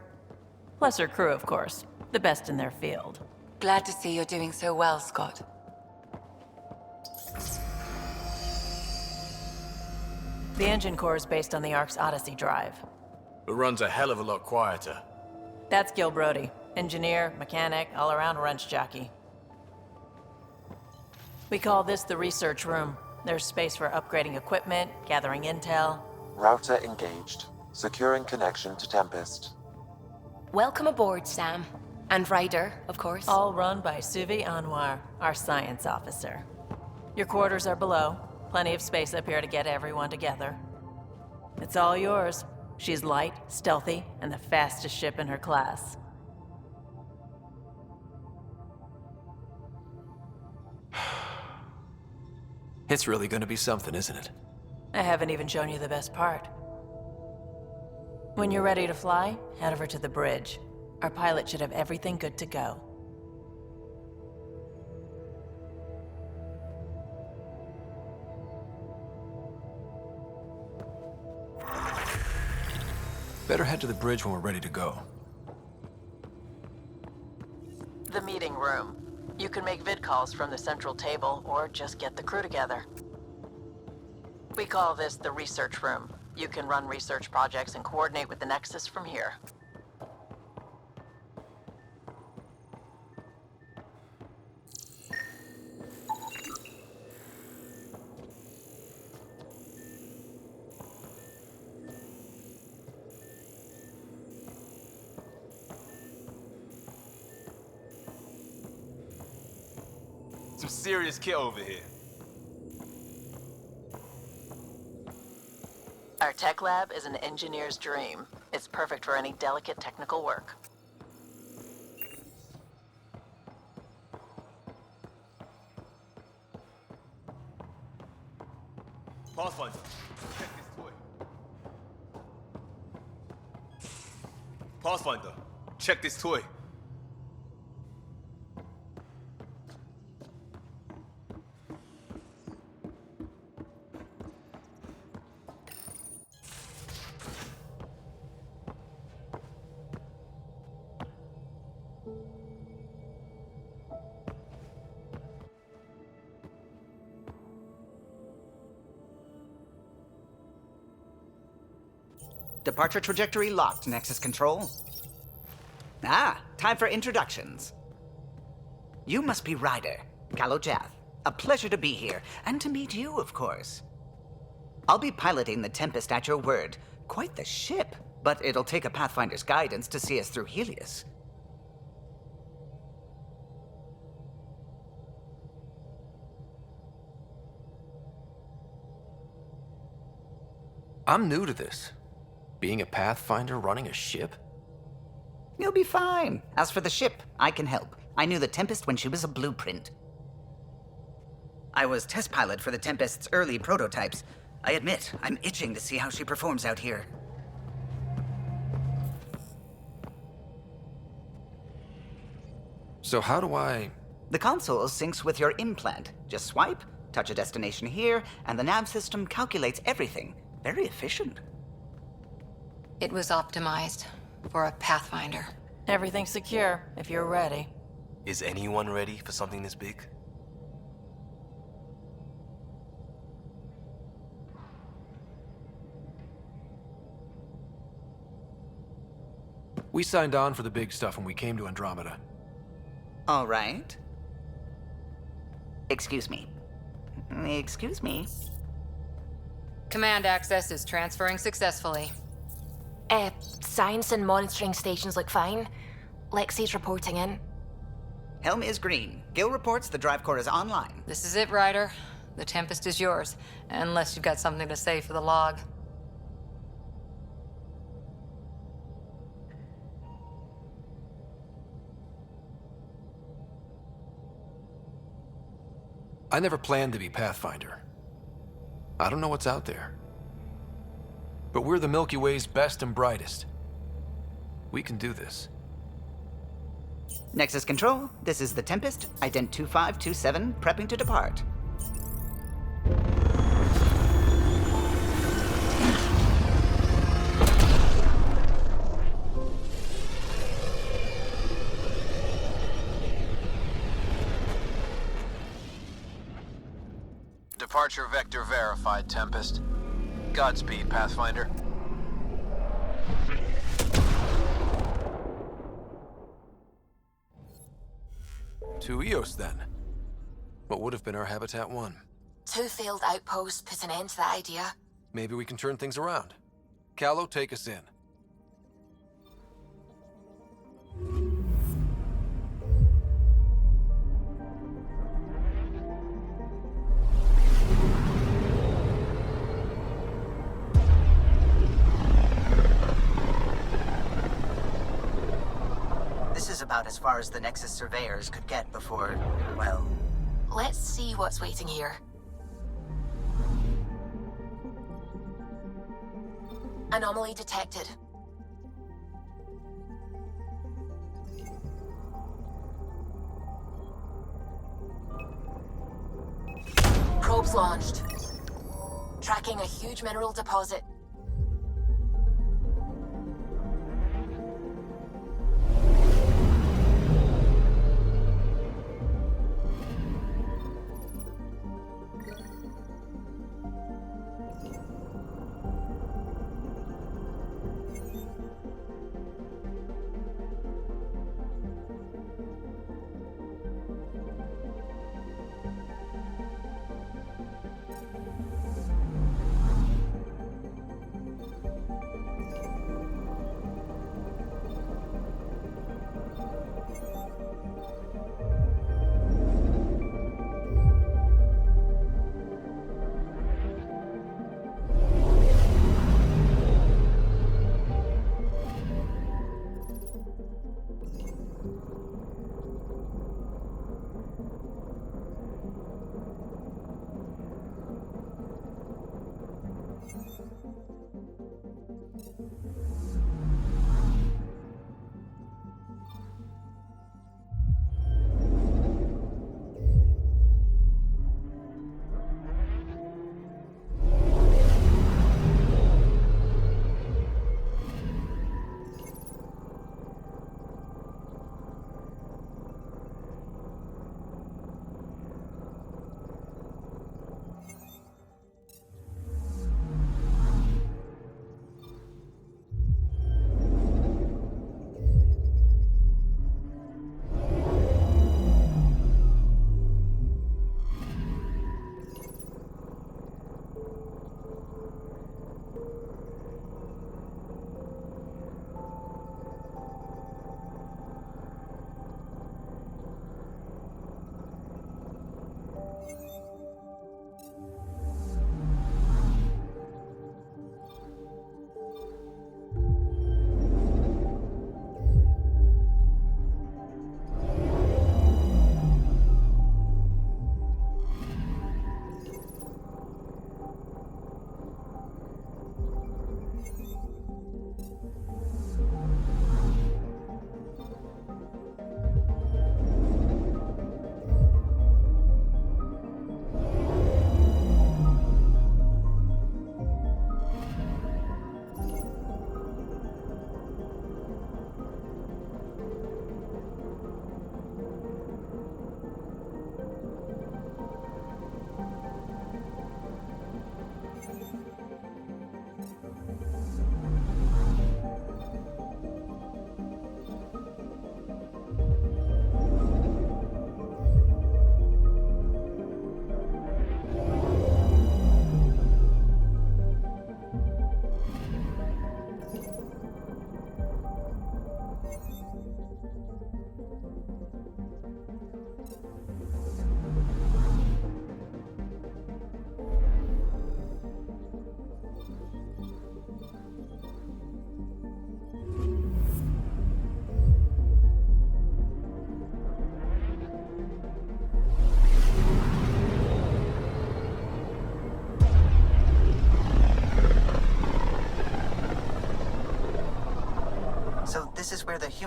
Plus her crew, of course. The best in their field. Glad to see you're doing so well, Scott. The engine core is based on the Ark's Odyssey drive. It runs a hell of a lot quieter. That's Gil Brody. Engineer, mechanic, all-around wrench jockey. We call this the research room. There's space for upgrading equipment, gathering intel. Router engaged. Securing connection to Tempest. Welcome aboard, Sam. And Ryder, of course. All run by Suvi Anwar, our science officer. Your quarters are below. Plenty of space up here to get everyone together. It's all yours. She's light, stealthy, and the fastest ship in her class. It's really gonna be something, isn't it? I haven't even shown you the best part. When you're ready to fly, head over to the bridge. Our pilot should have everything good to go. Better head to the bridge when we're ready to go. The meeting room. You can make vid calls from the central table, or just get the crew together. We call this the research room. You can run research projects and coordinate with the Nexus from here. Some serious kit over here. Our tech lab is an engineer's dream. It's perfect for any delicate technical work. Pathfinder, check this toy. Pathfinder, check this toy. Departure trajectory locked, Nexus Control. Ah, time for introductions. You must be Ryder, Kalojath. A pleasure to be here, and to meet you, of course. I'll be piloting the Tempest at your word. Quite the ship. But it'll take a Pathfinder's guidance to see us through Helios. I'm new to this. Being a Pathfinder running a ship? You'll be fine. As for the ship, I can help. I knew the Tempest when she was a blueprint. I was test pilot for the Tempest's early prototypes. I admit, I'm itching to see how she performs out here. So how do I... The console syncs with your implant. Just swipe, touch a destination here, and the nav system calculates everything. Very efficient. It was optimized for a Pathfinder. Everything's secure, if you're ready. Is anyone ready for something this big? We signed on for the big stuff when we came to Andromeda. All right. Excuse me. Excuse me. Command access is transferring successfully. Science and monitoring stations look fine. Lexi's reporting in. Helm is green. Gil reports the drive core is online. This is it, Ryder. The Tempest is yours, unless you've got something to say for the log. I never planned to be Pathfinder. I don't know what's out there. But we're the Milky Way's best and brightest. We can do this. Nexus Control, this is the Tempest, ident 2527, prepping to depart. Departure vector verified, Tempest. Godspeed, Pathfinder. To Eos, then. What would have been our Habitat 1? 2 failed outposts put an end to that idea. Maybe we can turn things around. Callow, take us in. This is about as far as the Nexus surveyors could get before, well... Let's see what's waiting here. Anomaly detected. Probes launched. Tracking a huge mineral deposit.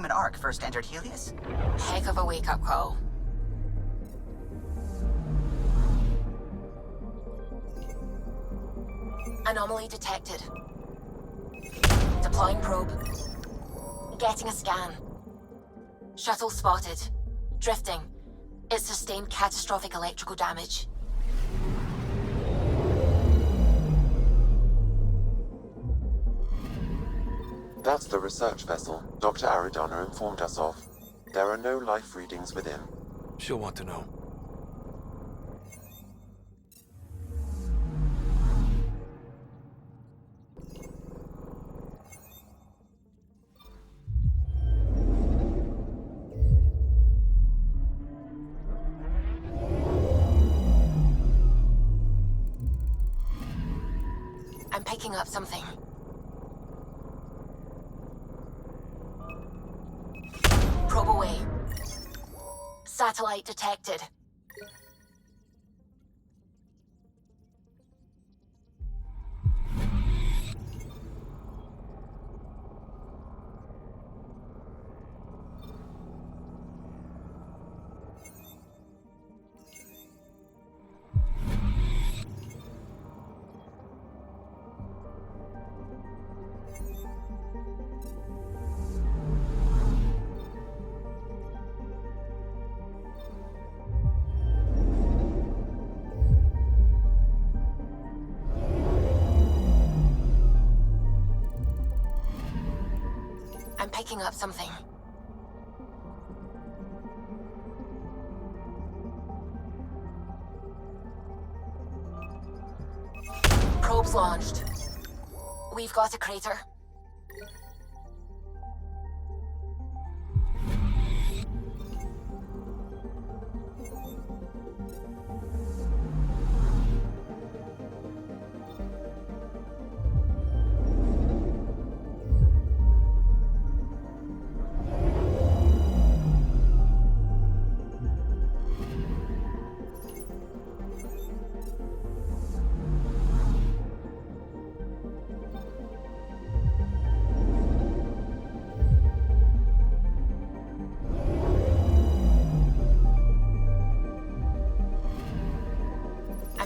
human ark first entered Helios? Heck of a wake-up call. Anomaly detected. Deploying probe. Getting a scan. Shuttle spotted. Drifting. It sustained catastrophic electrical damage. That's the research vessel Dr. Aridana informed us of. There are no life readings within. She'll want to know. I'm picking up something. Probe away. Satellite detected. I'm picking up something. Probes launched. We've got a crater.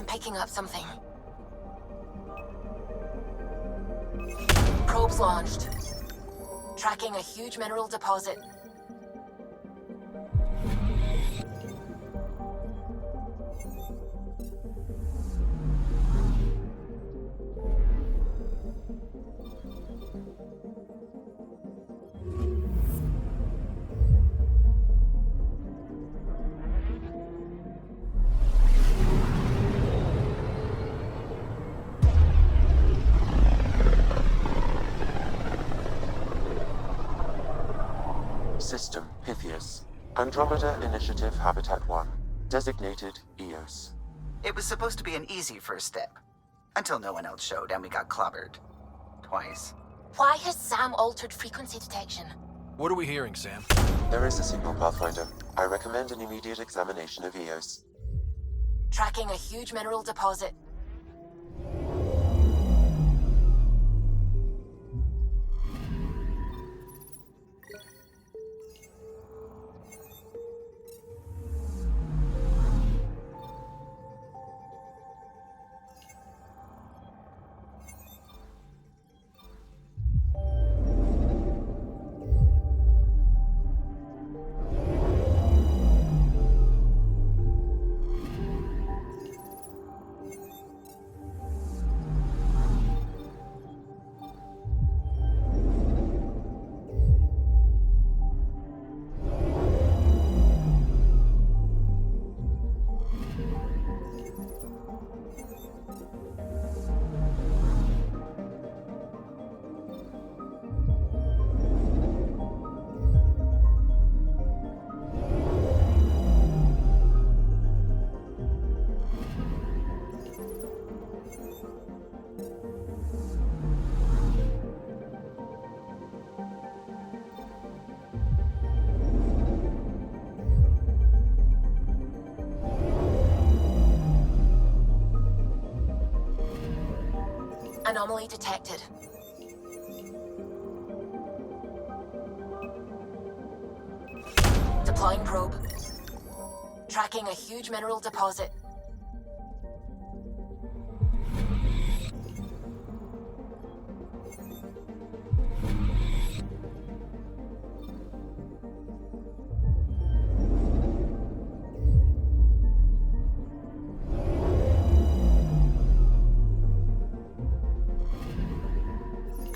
Picking up something. Probes launched. Tracking a huge mineral deposit. System Pythias. Andromeda Initiative Habitat 1. Designated EOS. It was supposed to be an easy first step. Until no one else showed and we got clobbered. Twice. Why has Sam altered frequency detection? What are we hearing, Sam? There is a signal, Pathfinder. I recommend an immediate examination of EOS. Tracking a huge mineral deposit. Anomaly detected. Deploying probe. Tracking a huge mineral deposit.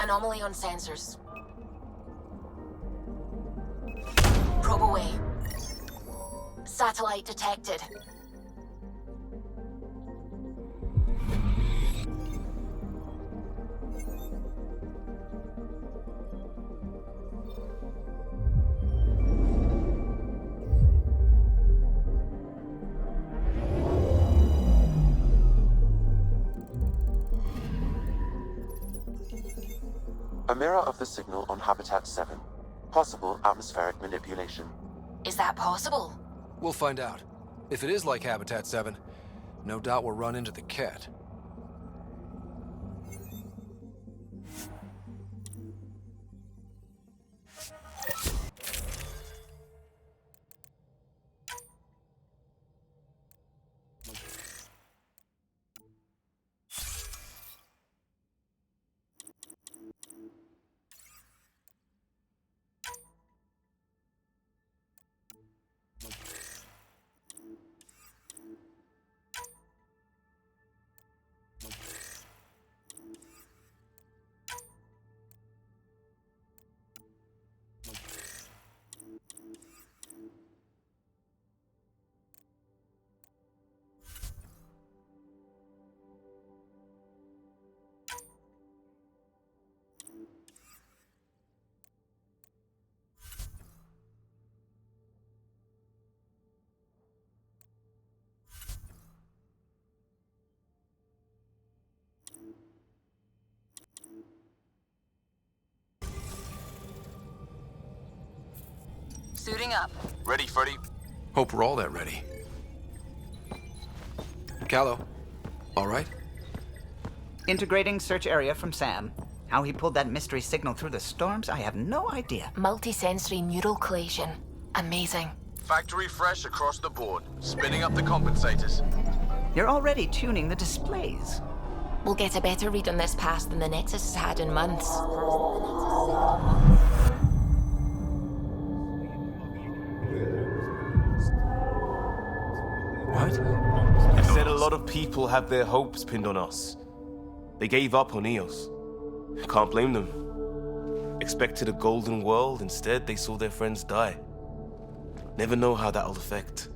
Anomaly on sensors. Probe away. Satellite detected. A mirror of the signal on Habitat 7. Possible atmospheric manipulation. Is that possible? We'll find out. If it is like Habitat 7, no doubt we'll run into the cat. Suiting up. Ready, Freddy? Hope we're all that ready. Callow, all right? Integrating search area from Sam. How he pulled that mystery signal through the storms, I have no idea. Multisensory neural collation. Amazing. Factory fresh across the board. Spinning up the compensators. You're already tuning the displays. We'll get a better read on this pass than the Nexus has had in months. What? I said a lot of people have their hopes pinned on us. They gave up on EOS. Can't blame them. Expected a golden world, instead they saw their friends die. Never know how that'll affect.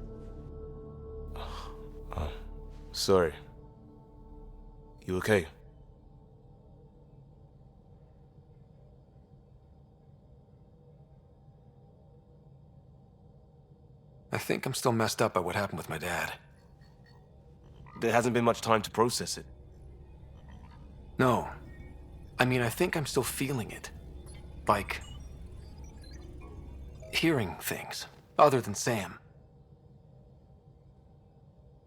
Sorry. You okay? I think I'm still messed up by what happened with my dad. There hasn't been much time to process it. No. I mean, I think I'm still feeling it. Like... hearing things, other than Sam.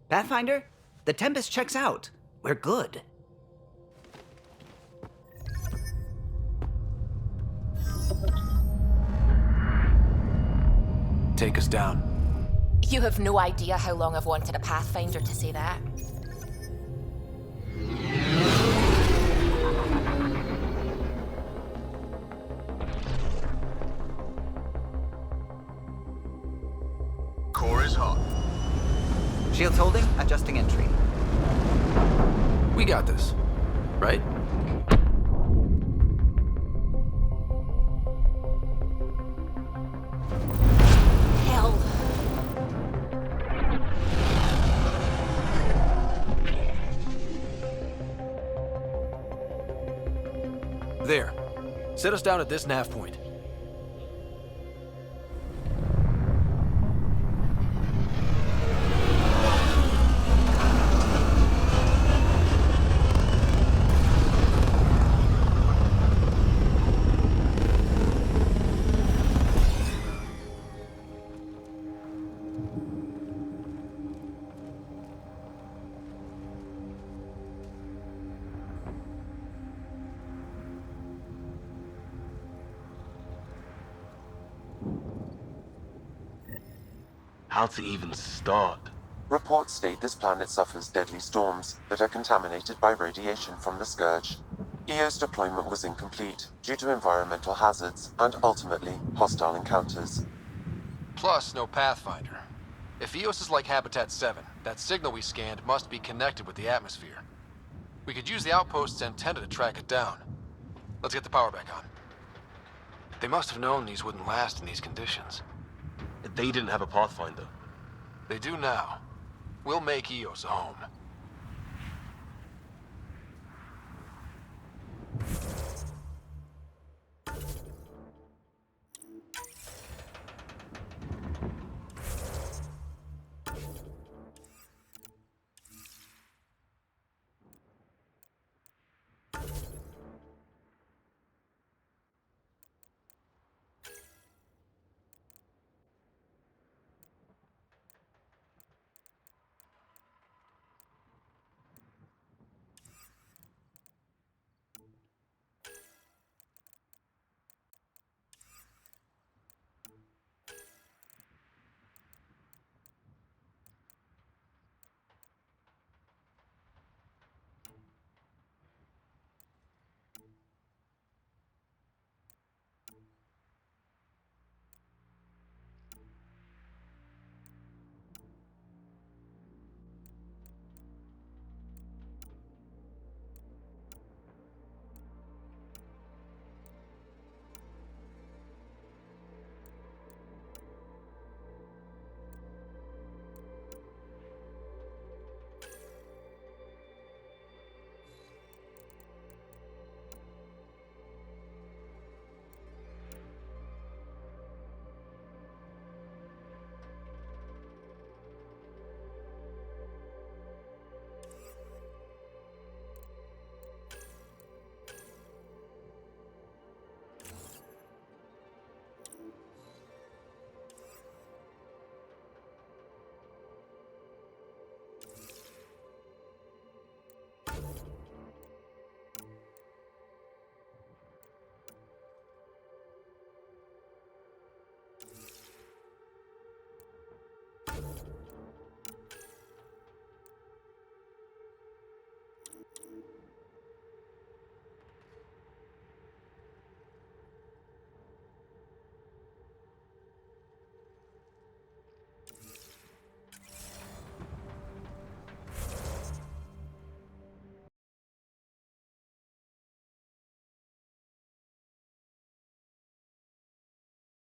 Pathfinder, the Tempest checks out. We're good. Take us down. You have no idea how long I've wanted a Pathfinder to say that. Core is hot. Shields holding, adjusting entry. We got this, right? Hell. There. Set us down at this nav point. how to even start. Reports state this planet suffers deadly storms that are contaminated by radiation from the Scourge. EO's deployment was incomplete due to environmental hazards and ultimately hostile encounters. Plus, no Pathfinder. If EOS is like Habitat 7, that signal we scanned must be connected with the atmosphere. We could use the outpost's antenna to track it down. Let's get the power back on. They must have known these wouldn't last in these conditions. They didn't have a Pathfinder. They do now. We'll make EOS a home.